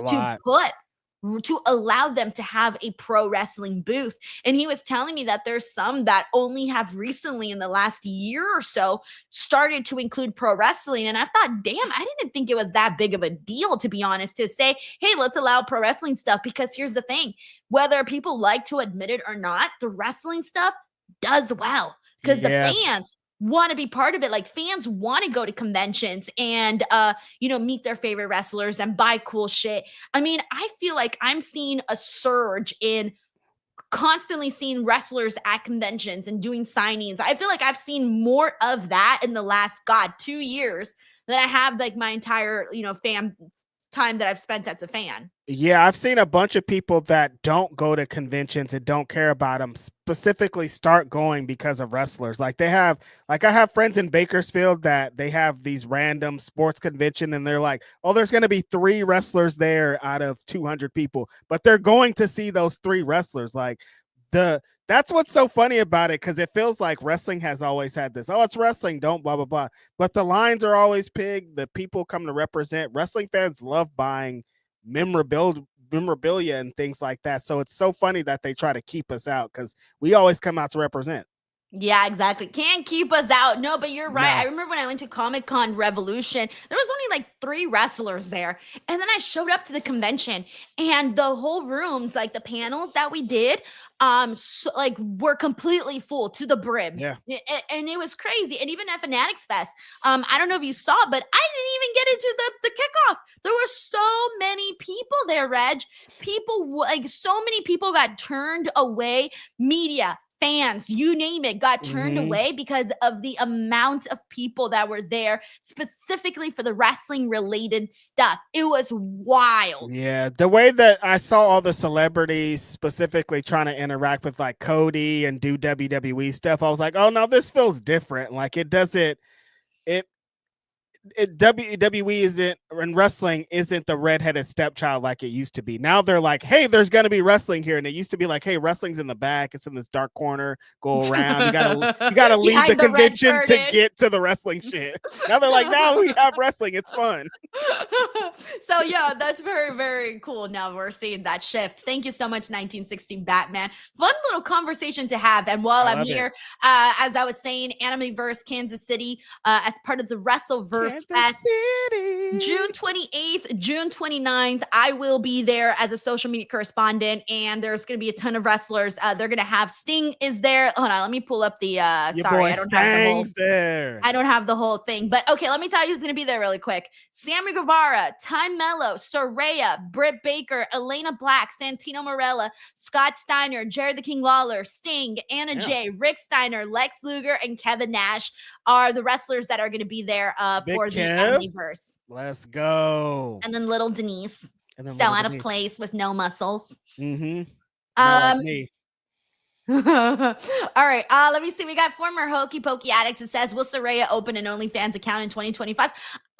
A: to allow them to have a pro wrestling booth. And he was telling me that there's some that only have recently in the last year or so started to include pro wrestling. And I thought, damn, I didn't think it was that big of a deal, to be honest, to say, hey, let's allow pro wrestling stuff. Because here's the thing, whether people like to admit it or not, the wrestling stuff does well because the fans want to be part of it. Like fans want to go to conventions and meet their favorite wrestlers and buy cool shit. I mean, I feel like I'm seeing a surge in constantly seeing wrestlers at conventions and doing signings. I feel like I've seen more of that in the last 2 years than I have like my entire fan time that I've spent as a fan.
B: Yeah, I've seen a bunch of people that don't go to conventions and don't care about them specifically start going because of wrestlers. Like I have friends in Bakersfield that they have these random sports convention and they're like, oh, there's going to be 3 wrestlers there out of 200 people, but they're going to see those 3 wrestlers. Like that's what's so funny about it, because it feels like wrestling has always had this, oh, it's wrestling, don't blah, blah, blah. But the lines are always big. The people come to represent. Wrestling fans love buying memorabilia and things like that. So it's so funny that they try to keep us out because we always come out to represent.
A: Yeah, exactly. Can't keep us out. No, but you're right. No. I remember when I went to Comic-Con Revolution, there was only like 3 wrestlers there. And then I showed up to the convention and the whole rooms, like the panels that we did, were completely full to the brim.
B: Yeah.
A: And it was crazy. And even at Fanatics Fest, I don't know if you saw, but I didn't even get into the kickoff. There were so many people there, Reg. So many people got turned away. Media, fans, you name it, got turned away because of the amount of people that were there specifically for the wrestling related stuff. It was wild.
B: Yeah, the way that I saw all the celebrities specifically trying to interact with like Cody and do WWE stuff, I was like, oh no, this feels different. Like WWE isn't, and wrestling isn't the redheaded stepchild like it used to be. Now they're like, hey, there's going to be wrestling here. And it used to be like, hey, wrestling's in the back. It's in this dark corner. Go around. You gotta leave the convention to get to the wrestling shit. Now they're like, now we have wrestling. It's fun.
A: So yeah, that's very, very cool. Now we're seeing that shift. Thank you so much, 1916 Batman. Fun little conversation to have. And while I'm here, as I was saying, Animeverse Kansas City, as part of the Wrestleverse Fest, June 28th, June 29th, I will be there as a social media correspondent, and there's going to be a ton of wrestlers. They're going to have Sting is there. Hold on, let me pull up the sorry, I don't have the whole thing, but okay, let me tell you who's going to be there really quick. Sammy Guevara, Ty Mello, Saraya, Britt Baker, Elena Black, Santino Marella, Scott Steiner, Jared the King Lawler, Sting, Anna Jay, Rick Steiner, Lex Luger, and Kevin Nash are the wrestlers that are going to be there for the Animeverse.
B: Let's go.
A: And then little Denise, so out of place with no muscles.
B: Mm-hmm.
A: Me. All right. Let me see. We got former Hokey Pokey Addict that says, will Saraya open an OnlyFans account in 2025?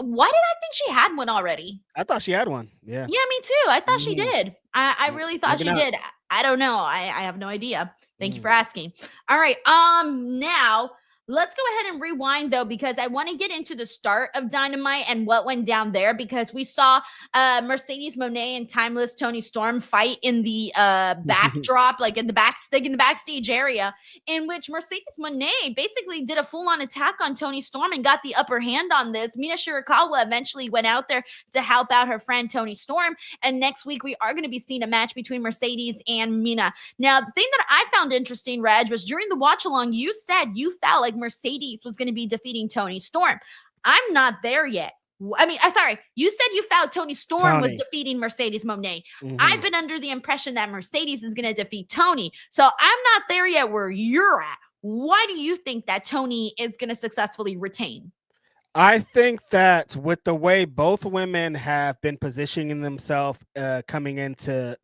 A: Why did I think she had one already?
B: I thought she had one. Yeah.
A: Yeah, me too. I thought she did. I really thought she did. I don't know. I have no idea. Thank you for asking. All right. Now let's go ahead and rewind though, because I want to get into the start of Dynamite and what went down there, because we saw Mercedes Moné and Timeless Toni Storm fight in the backdrop, like in the backstage area, in which Mercedes Moné basically did a full-on attack on Toni Storm and got the upper hand on this. Mina Shirakawa eventually went out there to help out her friend Toni Storm, and next week we are going to be seeing a match between Mercedes and Mina. Now, the thing that I found interesting, Reg, was during the watch-along, you said you felt like Mercedes was going to be defeating Toni Storm. I'm not there yet. I mean, sorry, you said you felt Toni Storm was defeating Mercedes Moné. I've been under the impression that Mercedes is going to defeat Toni. So I'm not there yet where you're at. Why do you think that Toni is going to successfully retain?
B: I think that with the way both women have been positioning themselves coming into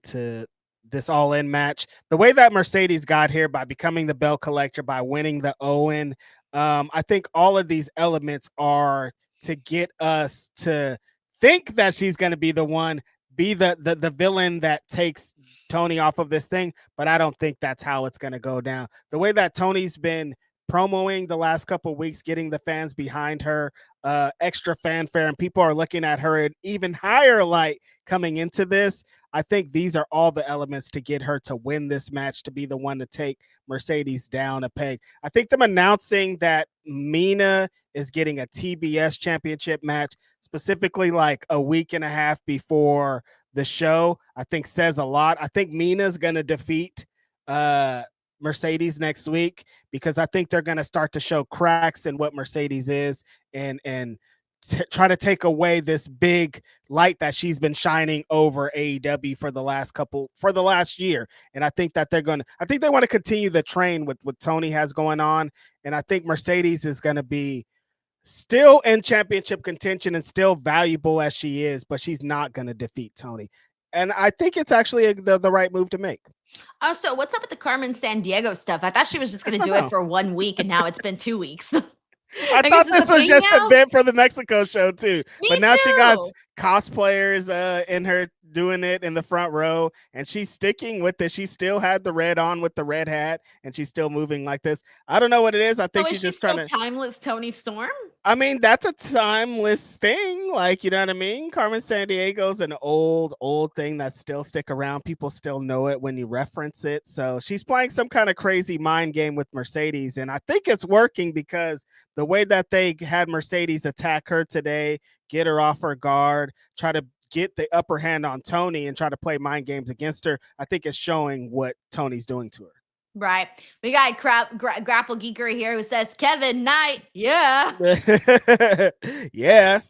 B: this all-in match, the way that Mercedes got here by becoming the belt collector, by winning the Owen, I think all of these elements are to get us to think that she's going to be the one, be the villain that takes Tony off of this thing, but I don't think that's how it's going to go down. The way that Tony's been promoing the last couple of weeks, getting the fans behind her, extra fanfare, and people are looking at her in even higher light coming into this. I think these are all the elements to get her to win this match, to be the one to take Mercedes down a peg. I think them announcing that Mina is getting a TBS championship match, specifically like a week and a half before the show, I think says a lot. I think Mina's going to defeat Mercedes next week, because I think they're going to start to show cracks in what Mercedes is, and try to take away this big light that she's been shining over AEW for the last year. And I think that they want to continue the train with what Tony has going on. And I think Mercedes is going to be still in championship contention and still valuable as she is, but she's not going to defeat Tony. And I think it's actually the right move to make.
A: So what's up with the Carmen Sandiego stuff? I thought she was just going to do it for 1 week, and now it's been 2 weeks.
B: I thought this was just a bit for the Mexico show too. But now she got cosplayers in her doing it in the front row, and she's sticking with it. She still had the red on with the red hat, and she's still moving like this. I don't know what it is. I think she's just trying to
A: timeless Tony Storm.
B: I mean, that's a timeless thing. Like, you know what I mean? Carmen Sandiego's an old thing that still stick around. People still know it when you reference it. So she's playing some kind of crazy mind game with Mercedes. And I think it's working, because the way that they had Mercedes attack her today, get her off her guard, try to get the upper hand on Tony and try to play mind games against her, I think it's showing what Tony's doing to her.
A: Right. We got Grapple Geeker here who says, Kevin Knight. Yeah.
B: Yeah.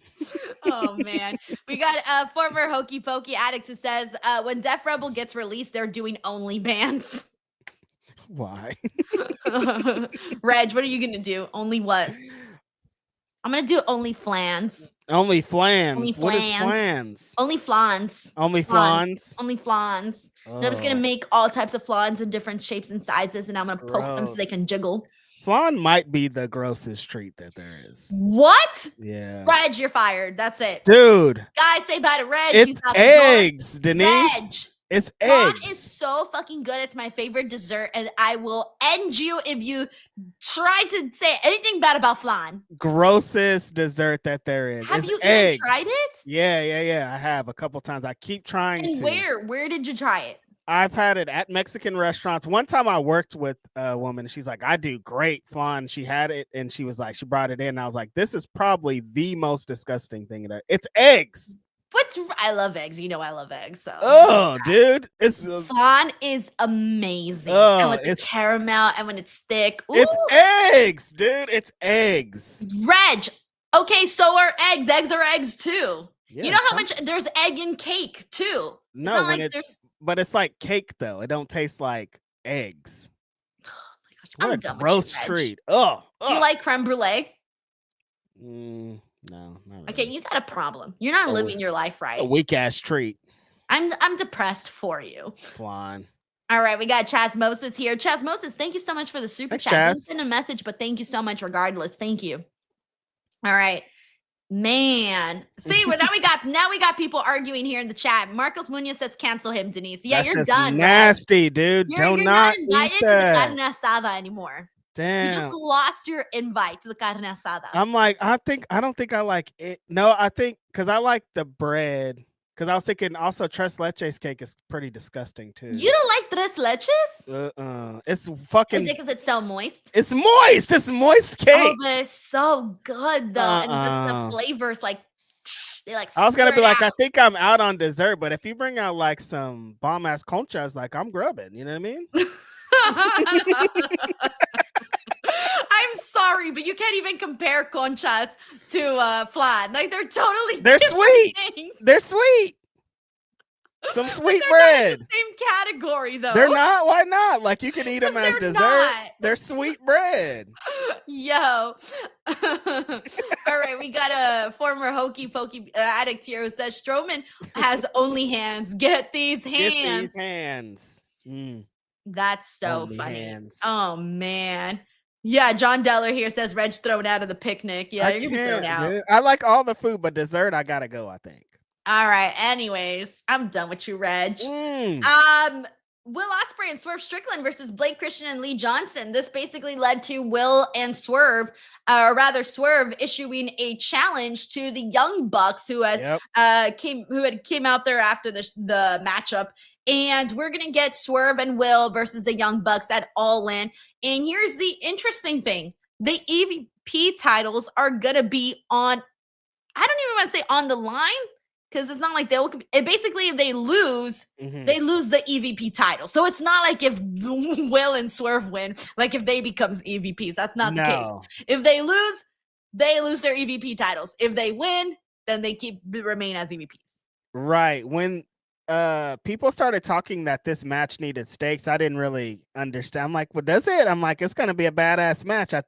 A: Oh, man. We got former Hokey Pokey addict who says, when Def Rebel gets released, they're doing OnlyFans.
B: Why?
A: Reg, what are you going to do? Only what? I'm going to do OnlyFlans.
B: OnlyFlans. What is flans?
A: OnlyFlans.
B: OnlyFlans.
A: OnlyFlans. Oh. I'm just going to make all types of flans in different shapes and sizes, and I'm going to poke them so they can jiggle.
B: Flan might be the grossest treat that there is.
A: What?
B: Yeah.
A: Reg, you're fired. That's it.
B: Dude.
A: Guys, say bye to Reg.
B: It's eggs, Denise.
A: Reg.
B: It's
A: flan
B: eggs.
A: Is so fucking good. It's my favorite dessert, and I will end you if you try to say anything bad about flan.
B: Grossest dessert that there is.
A: Have
B: it's
A: you
B: eggs.
A: even tried it?
B: Yeah. I have a couple times. I keep trying
A: and
B: to.
A: Where did you try it?
B: I've had it at Mexican restaurants. One time I worked with a woman, and she's like, I do great flan. She had it, and she was like, she brought it in, and I was like, this is probably the most disgusting thing. It's eggs.
A: But I love eggs. You know I love eggs. So.
B: Oh, dude.
A: Flan is amazing. And with the caramel and when it's thick. Ooh.
B: It's eggs, dude. It's eggs.
A: Reg. Okay, so are eggs. Eggs are eggs too. Yeah, you know how much there's egg in cake too?
B: No, but it's like cake though. It don't taste like eggs.
A: Oh my gosh,
B: what a gross treat. Oh.
A: Do you like creme brulee?
B: No, not really.
A: Okay, you got a problem. You're not living your life right.
B: A weak ass treat.
A: I'm depressed for you.
B: Flan.
A: All right, we got Chaz Moses here. Chaz Moses, thank you so much for the super chat. Didn't send a message, but thank you so much regardless. Thank you. All right. Man. See, well, now we got people arguing here in the chat. Marcos Munoz says cancel him, Denise. Yeah,
B: that's
A: you're
B: just
A: done.
B: Nasty, right? Dude.
A: You're not invited to the carne asada anymore.
B: Damn.
A: You just lost your invite to the carne asada.
B: I'm like, I don't think I like it. No, I think because I like the bread. Because I was thinking also tres leches cake is pretty disgusting too.
A: You don't like tres leches?
B: It's fucking.
A: Is it because it's so moist?
B: It's moist. It's moist cake.
A: Oh, but it's so good though, and just the flavors like they like.
B: I was gonna be like, I think I'm out on dessert, but if you bring out like some bomb ass conchas, like I'm grubbing. You know what I mean?
A: I'm sorry, but you can't even compare conchas to flan. Like they're
B: sweet.
A: Things.
B: They're sweet. Some sweet
A: they're
B: bread.
A: Not in the same category though.
B: They're not. Why not? Like you can eat them as dessert.
A: Not.
B: They're sweet bread.
A: Yo. All right, we got a former hokey pokey addict here who says Strowman has only hands. Get these hands.
B: Get these hands.
A: That's so
B: only
A: funny.
B: Hands.
A: Oh man. Yeah, John Deller here says Reg's thrown out of the picnic. Yeah,
B: I
A: you're gonna be thrown
B: can't,
A: out.
B: dude. I like all the food, but dessert, I gotta go, I think.
A: All right. Anyways, I'm done with you, Reg. Will Ospreay and Swerve Strickland versus Blake Christian and Lee Johnson. This basically led to Will and Swerve, or rather Swerve, issuing a challenge to the Young Bucks who had came out there after the matchup. And we're gonna get Swerve and Will versus the Young Bucks at All In. And here's the interesting thing: the EVP titles are gonna be on. I don't even want to say on the line. Because it's not like basically if they lose, they lose the EVP title. So it's not like if Will and Swerve win, like if they becomes EVPs. That's not the case. If they lose their EVP titles. If they win, then they remain as EVPs.
B: Right. When people started talking that this match needed stakes, I didn't really understand. I'm like, well, does it? I'm like, it's gonna be a badass match. I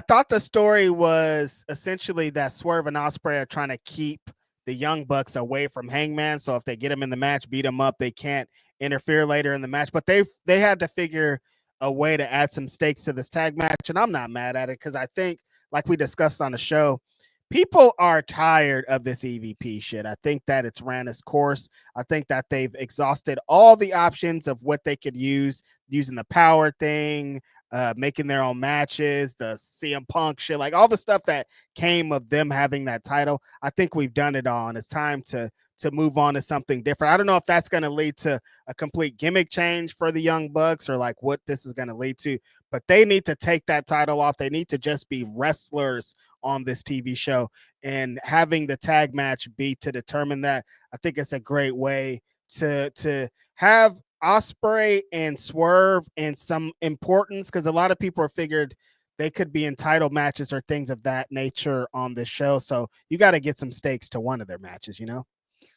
B: thought the story was essentially that Swerve and Ospreay are trying to keep the Young Bucks away from Hangman. So if they get him in the match, beat him up, they can't interfere later in the match. But they had to figure a way to add some stakes to this tag match. And I'm not mad at it because I think, like we discussed on the show, people are tired of this EVP shit. I think that it's ran its course. I think that they've exhausted all the options of what they could use, using the power thing, making their own matches, the CM Punk shit, like all the stuff that came of them having that title. I think we've done it all, and it's time to move on to something different. I don't know if that's going to lead to a complete gimmick change for the Young Bucks or like what this is going to lead to, but they need to take that title off. They need to just be wrestlers on this TV show, and having the tag match be to determine that. I think it's a great way to have Ospreay and Swerve and some importance, because a lot of people are figured they could be in title matches or things of that nature on this show. So you got to get some stakes to one of their matches, you know?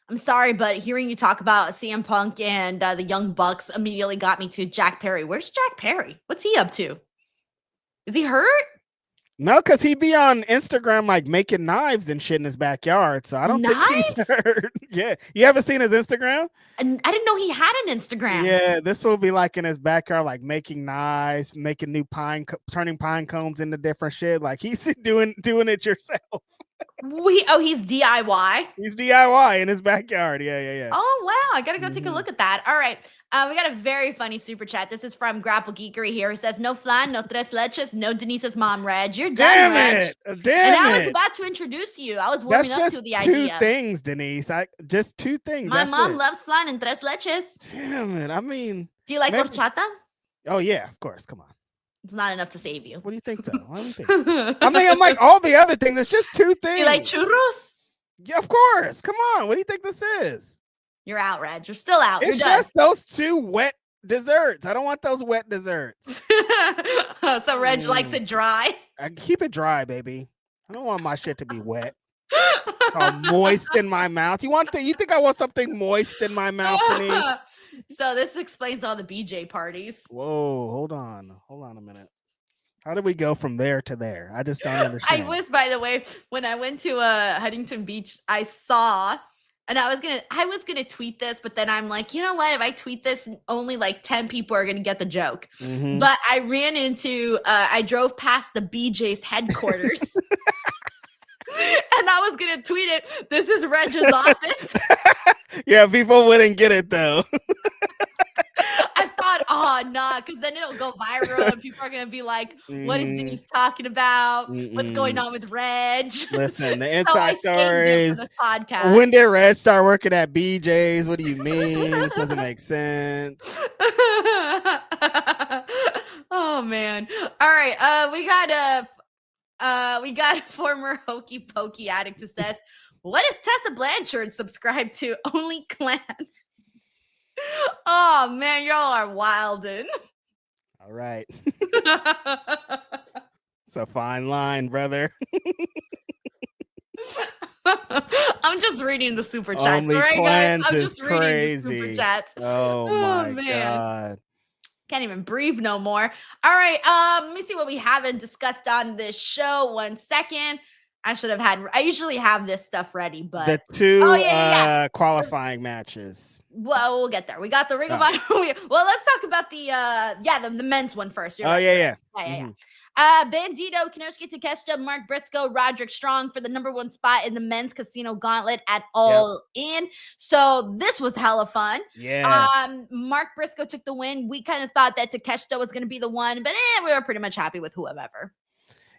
A: I'm sorry, but hearing you talk about CM Punk and the Young Bucks immediately got me to Jack Perry. Where's Jack Perry? What's he up to? Is he hurt?
B: No, because he'd be on Instagram like making knives and shit in his backyard. So I don't think he's hurt. Yeah. You haven't seen his Instagram?
A: And I didn't know he had an Instagram.
B: Yeah, this will be like in his backyard, like making knives, making new turning pine cones into different shit. Like he's doing it yourself.
A: He's DIY.
B: He's DIY in his backyard. Yeah.
A: Oh wow, I gotta go take a look at that. All right. We got a very funny super chat. This is from Grapple Geekery here. He says, no flan, no tres leches, no Denise's mom, Reg. You're done, Reg.
B: Damn
A: and I was about to introduce you. I was warming up to the idea.
B: Two things, Denise. Just two things.
A: My mom loves flan and tres leches.
B: Damn it. I mean.
A: Do you like horchata?
B: Oh, yeah, of course. Come on.
A: It's not enough to save you.
B: What do you think, though? What do you think? I mean, I'm like all the other things. It's just two things.
A: You like churros?
B: Yeah, of course. Come on. What do you think this is?
A: You're out, Reg. You're still out.
B: It's just those two wet desserts. I don't want those wet desserts.
A: So Reg likes it dry.
B: I keep it dry, baby. I don't want my shit to be wet. All moist in my mouth. You think I want something moist in my mouth, Denise?
A: So this explains all the BJ parties.
B: Whoa, hold on a minute. How did we go from there to there? I just don't understand.
A: I was, by the way, when I went to Huntington Beach, I saw, and I was gonna tweet this, but then I'm like, you know what? If I tweet this, only like 10 people are gonna get the joke.
B: Mm-hmm.
A: But I ran into, I drove past the BJ's headquarters. And I was gonna tweet it. This is Reg's office.
B: Yeah, people wouldn't get it though.
A: I thought, oh nah, because then it'll go viral and people are gonna be like, "What is Denise talking about? What's going on with Reg?"
B: Listen, the inside stories.
A: Podcast.
B: When did Reg start working at BJ's? What do you mean? This doesn't make sense.
A: Oh man! All right, we got a former Hokey Pokey addict who says, "What is Tessa Blanchard subscribed to? Only Clans." Oh man, y'all are wildin'.
B: All right. It's a fine line, brother.
A: I'm just reading the super chats.
B: Only
A: right,
B: Clans
A: guys? I'm
B: is
A: just reading
B: crazy.
A: the super chats.
B: Oh my god.
A: Can't even breathe no more. All right, let me see what we haven't discussed on this show. 1 second. I should have had. I usually have this stuff ready, but
B: The two
A: yeah.
B: qualifying matches.
A: Well, we'll get there. We got the Ring of Honor. Well, let's talk about the men's one first. You're right.
B: Yeah.
A: Bandido, Konosuke Takeshita, Mark Briscoe, Roderick Strong for the #1 spot in the men's casino gauntlet at All In. So this was hella fun.
B: Yeah.
A: Mark Briscoe took the win. We kind of thought that Takeshita was going to be the one, but we were pretty much happy with whoever.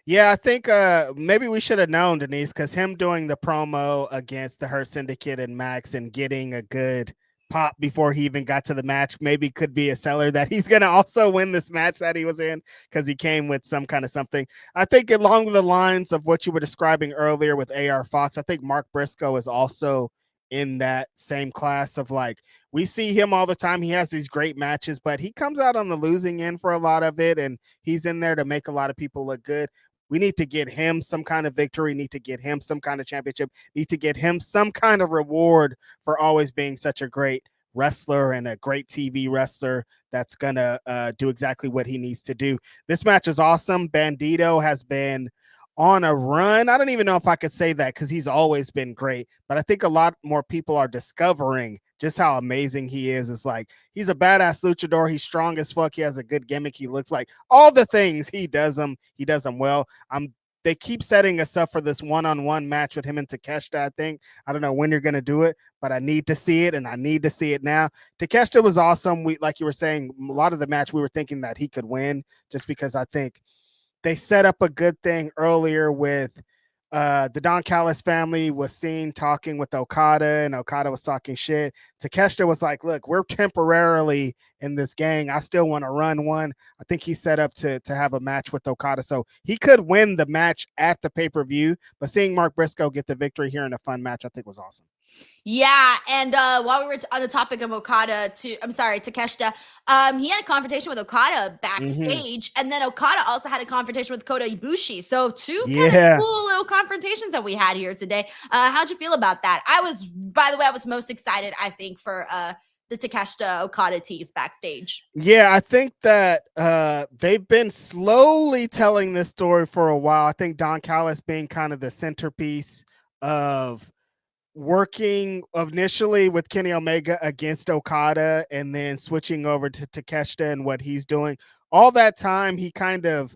B: Yeah, I think maybe we should have known, Denise, because him doing the promo against the Hurt Syndicate and Max and getting a good pop before he even got to the match maybe could be a seller that he's going to also win this match that he was in because he came with some kind of something. I think along the lines of what you were describing earlier with AR Fox, I think Mark Briscoe is also in that same class of like, we see him all the time. He has these great matches, but he comes out on the losing end for a lot of it, and he's in there to make a lot of people look good. We need to get him some kind of victory, need to get him some kind of championship, need to get him some kind of reward for always being such a great wrestler and a great TV wrestler that's going to do exactly what he needs to do. This match is awesome. Bandido has been on a run. I don't even know if I could say that because he's always been great, but I think a lot more people are discovering just how amazing he is. It's like, he's a badass luchador. He's strong as fuck. He has a good gimmick. He looks like all the things he does them well. They keep setting us up for this one-on-one match with him and Takeshita, I think. I don't know when you're going to do it, but I need to see it, and I need to see it now. Takeshita was awesome. Like you were saying, a lot of the match we were thinking that he could win just because I think they set up a good thing earlier with the Don Callis family was seen talking with Okada, and Okada was talking shit. Takeshita was like, look, we're temporarily in this gang. I still want to run one. I think he's set up to have a match with Okada. So he could win the match at the pay-per-view, but seeing Mark Briscoe get the victory here in a fun match, I think was awesome.
A: Yeah, and while we were on the topic of Takeshita, he had a confrontation with Okada backstage, and then Okada also had a confrontation with Kota Ibushi. So two kind of cool little confrontations that we had here today. How'd you feel about that? I was most excited, I think, for the Takeshita Okada tease backstage.
B: Yeah, I think that they've been slowly telling this story for a while. I think Don Callis being kind of the centerpiece of working initially with Kenny Omega against Okada and then switching over to Takeshita and what he's doing. All that time, he kind of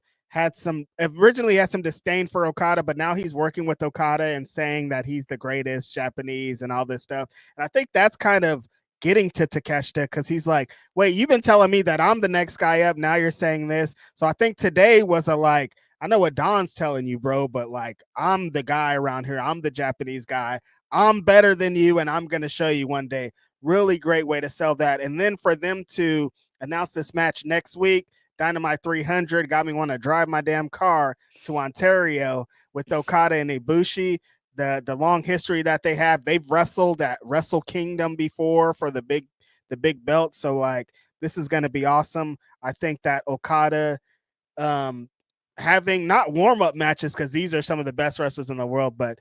B: originally had some disdain for Okada, but now he's working with Okada and saying that he's the greatest Japanese and all this stuff. And I think that's kind of getting to Takeshita because he's like, wait, you've been telling me that I'm the next guy up. Now you're saying this. So I think today was I know what Don's telling you, bro, but like, I'm the guy around here. I'm the Japanese guy. I'm better than you, and I'm going to show you one day. Really great way to sell that. And then for them to announce this match next week, Dynamite 300, got me want to drive my damn car to Ontario with Okada and Ibushi. The long history that they have. They've wrestled at Wrestle Kingdom before for the big belt. So like, this is going to be awesome. I think that Okada having not warm-up matches, because these are some of the best wrestlers in the world, but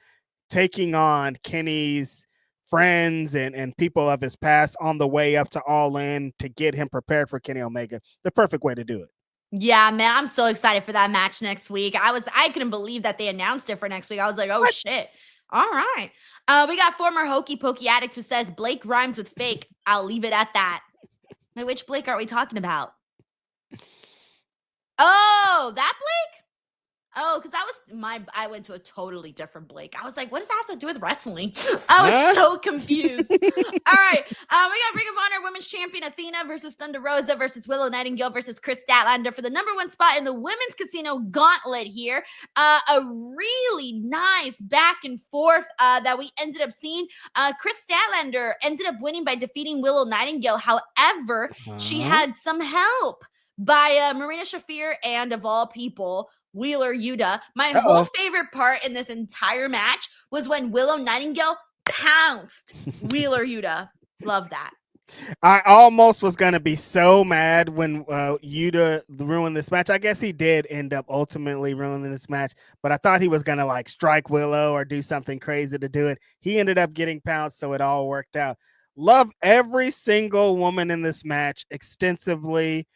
B: taking on Kenny's friends and people of his past on the way up to All In to get him prepared for Kenny Omega. The perfect way to do it.
A: Yeah, man, I'm so excited for that match next week. I couldn't believe that they announced it for next week. I was like, oh, shit. All right. We got former Hokey Pokey addict who says Blake rhymes with fake. I'll leave it at that. Wait, which Blake are we talking about? Oh, that Blake? Oh, because I went to a totally different Blake. I was like, what does that have to do with wrestling? I was so confused. All right. We got Ring of Honor Women's Champion Athena versus Thunder Rosa versus Willow Nightingale versus Kris Statlander for the #1 spot in the Women's Casino Gauntlet here. A really nice back and forth that we ended up seeing. Kris Statlander ended up winning by defeating Willow Nightingale. However, she had some help by Marina Shafir and, of all people, Wheeler Yuta. My whole favorite part in this entire match was when Willow Nightingale pounced Wheeler Yuta. Love that.
B: I almost was going to be so mad when Yuta ruined this match. I guess he did end up ultimately ruining this match, but I thought he was going to like strike Willow or do something crazy to do it. He ended up getting pounced, so it all worked out. Love every single woman in this match extensively.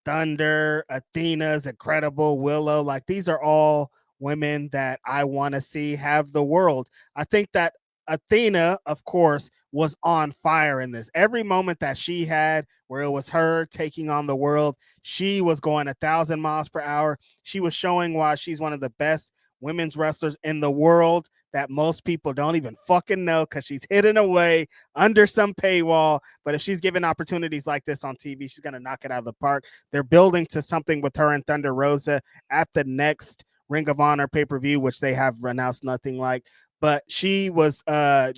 B: Thunder, Athena's incredible, Willow, like these are all women that I want to see have the world. I think that Athena, of course, was on fire in this. Every moment that she had where it was her taking on the world, she was going 1,000 miles per hour. She was showing why she's one of the best women's wrestlers in the world that most people don't even fucking know because she's hidden away under some paywall. But if she's given opportunities like this on TV, she's going to knock it out of the park. They're building to something with her and Thunder Rosa at the next Ring of Honor pay-per-view, which they have announced nothing like. But she was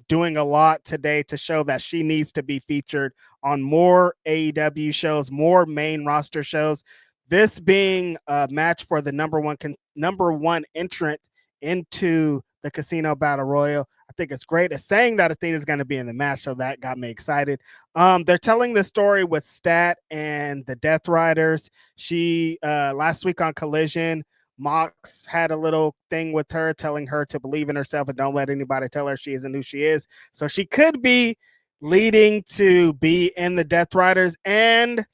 B: doing a lot today to show that she needs to be featured on more AEW shows, more main roster shows. This being a match for the number one entrant into the Casino Battle Royal, I think it's great. It's saying that Athena is going to be in the match, so that got me excited. They're telling the story with Stat and the Deathriders. She last week on Collision, Mox had a little thing with her, telling her to believe in herself and don't let anybody tell her she isn't who she is. So she could be leading to be in the Deathriders. And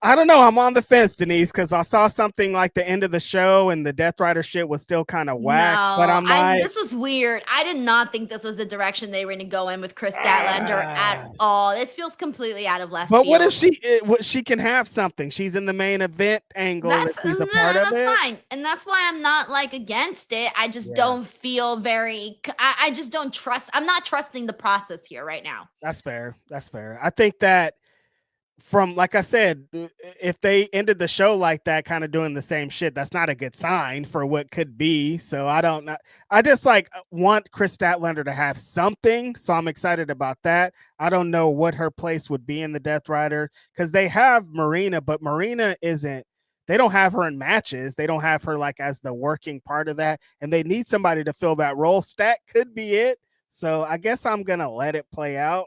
B: I don't know. I'm on the fence, Denise, because I saw something like the end of the show and the Deathrider shit was still kind of whack.
A: No,
B: but I'm like,
A: this was weird. I did not think this was the direction they were going to go in with Kris Statlander at all. This feels completely out of left
B: but
A: field.
B: what if she can have something? She's in the main event angle.
A: That's
B: fine.
A: And that's why I'm not like against it. I just don't feel very, I just don't trust. I'm not trusting the process here right now.
B: That's fair. I think that from, like I said, if they ended the show like that, kind of doing the same shit, that's not a good sign for what could be. So I don't know. I just like want Kris Statlander to have something. So I'm excited about that. I don't know what her place would be in the Death Rider because they have Marina, but Marina isn't. They don't have her in matches. They don't have her like as the working part of that. And they need somebody to fill that role. Stat could be it. So I guess I'm going to let it play out.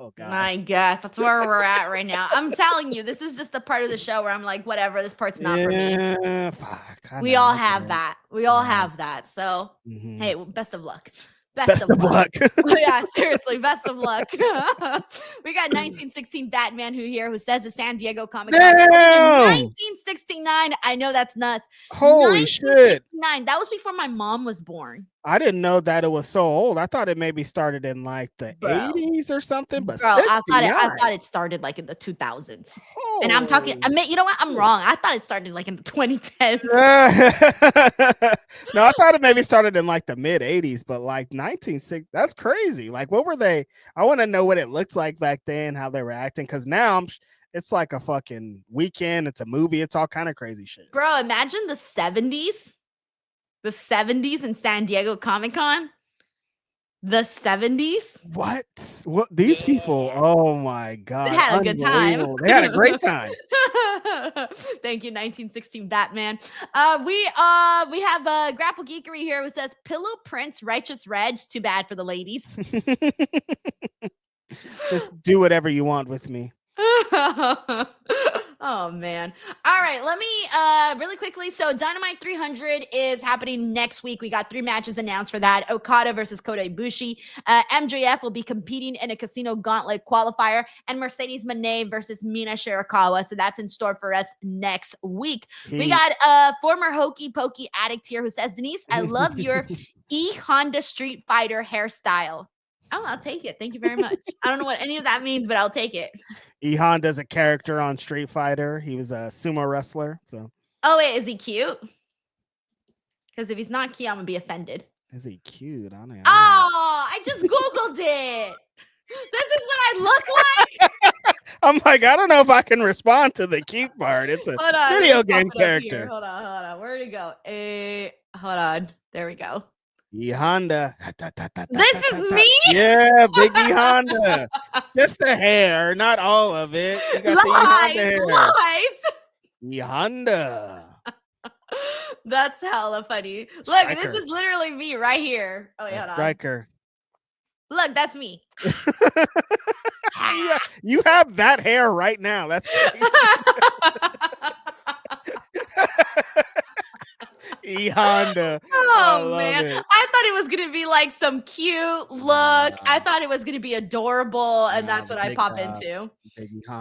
B: Oh, God.
A: I guess that's where we're at right now. I'm telling you, this is just the part of the show where I'm like, whatever, this part's not for me.
B: Fuck,
A: we all have that. We all have that. So, hey, best of luck.
B: Best of luck.
A: Yeah, seriously, best of luck. We got 1916 Batman who says the San Diego Comic Con. 1969. I know that's nuts.
B: Holy shit.
A: That was before my mom was born.
B: I didn't know that it was so old. I thought it maybe started in like the 80s or something. But
A: I thought it started like in the 2000s. Holy. And I'm talking, you know what? I'm wrong. I thought it started like in the 2010s.
B: No, I thought it maybe started in like the mid 80s, but like 1960, that's crazy. Like, what were they? I want to know what it looked like back then, how they were acting. Because now it's like a fucking weekend. It's a movie. It's all kind of crazy shit.
A: Bro, imagine the 70s. The 70s in San Diego Comic Con. The 70s.
B: What these people? Oh my God!
A: They had a good time.
B: They had a great time.
A: Thank you, 1916 Batman. We have Grapple Geekery here who says Pillow Prince Righteous Reg. Too bad for the ladies.
B: Just do whatever you want with me.
A: Oh man. All right, let me really quickly. So Dynamite 300 is happening next week. We got 3 matches announced for that. Okada versus Kota Ibushi. MJF will be competing in a Casino Gauntlet qualifier, and Mercedes Moné versus Mina Shirakawa. So that's in store for us next week. We got former Hokey Pokey addict here who says, Denise, I love your Honda Street Fighter hairstyle. Oh, I'll take it. Thank you very much. I don't know what any of that means, but I'll take it.
B: Honda's a character on Street Fighter. He was a sumo wrestler. So.
A: Oh, wait, is he cute? Because if he's not cute, I'm going to be offended.
B: Is he cute? I don't know.
A: Oh, I just Googled it. This is what I look like?
B: I'm like, I don't know if I can respond to the cute part. It's a video game character.
A: Hold on. Where'd it go? Hold on. There we go.
B: Honda.
A: This is me?
B: Yeah, big Honda. Just the hair, not all of it. You got
A: lies.
B: Honda.
A: That's hella funny. Look, Striker. This is literally me right here. Oh, yeah, hold on.
B: Striker.
A: Look, that's me.
B: Yeah, you have that hair right now. That's crazy. Honda.
A: Oh man, I thought it was gonna be like some cute look. I thought it was gonna be adorable, and that's what I pop into.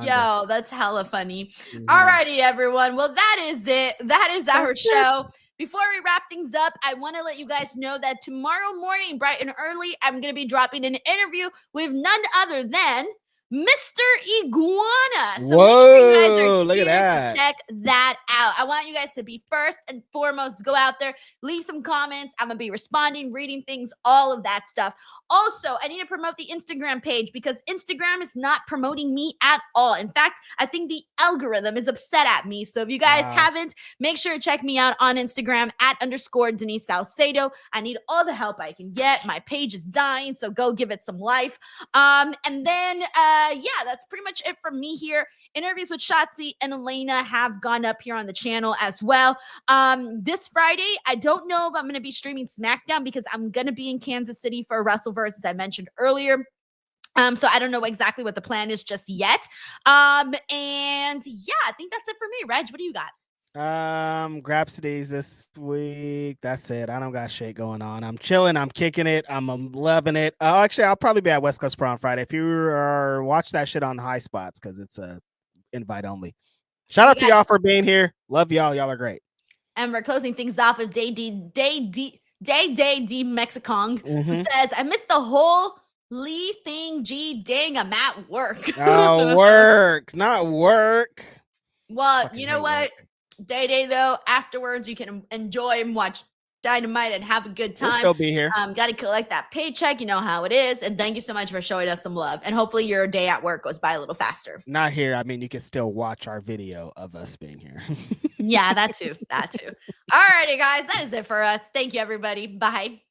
A: Yo, that's hella funny. Alrighty, everyone. Well, that is it. That is our show. Before we wrap things up, I want to let you guys know that tomorrow morning, bright and early, I'm going to be dropping an interview with none other than Mr. Iguana. So make sure you guys are
B: Look at
A: here
B: that.
A: to check that out. I want you guys to be first and foremost. Go out there, leave some comments. I'm going to be responding, reading things, all of that stuff. Also, I need to promote the Instagram page because Instagram is not promoting me at all. In fact, I think the algorithm is upset at me. So if you guys haven't, make sure to check me out on Instagram @ Denise Salcedo. I need all the help I can get. My page is dying, so go give it some life. And then, yeah, that's pretty much it from me here. Interviews with Shotzi and Elena have gone up here on the channel as well. This Friday, I don't know if I'm going to be streaming SmackDown because I'm going to be in Kansas City for Wrestleverse, as I mentioned earlier. So I don't know exactly what the plan is just yet. And yeah, I think that's it for me. Reg, what do you got?
B: Grapsities this week. That's it. I don't got shit going on. I'm chilling. I'm kicking it. I'm loving it. Actually, I'll probably be at West Coast Pro on Friday. If you are watch that shit on High Spots because it's a invite only. Shout out to y'all for being here. Love y'all. Y'all are great.
A: And we're closing things off with Day D Mexicong, who says, I missed the whole Lee thing. Gee, dang, I'm at work.
B: Oh, work, not work.
A: Well, fucking you know what? Day, though, afterwards, you can enjoy and watch Dynamite and have a good time.
B: We'll still be here.
A: Got to collect that paycheck. You know how it is. And thank you so much for showing us some love. And hopefully your day at work goes by a little faster.
B: Not here. I mean, you can still watch our video of us being here.
A: Yeah, that too. That too. All righty, guys. That is it for us. Thank you, everybody. Bye.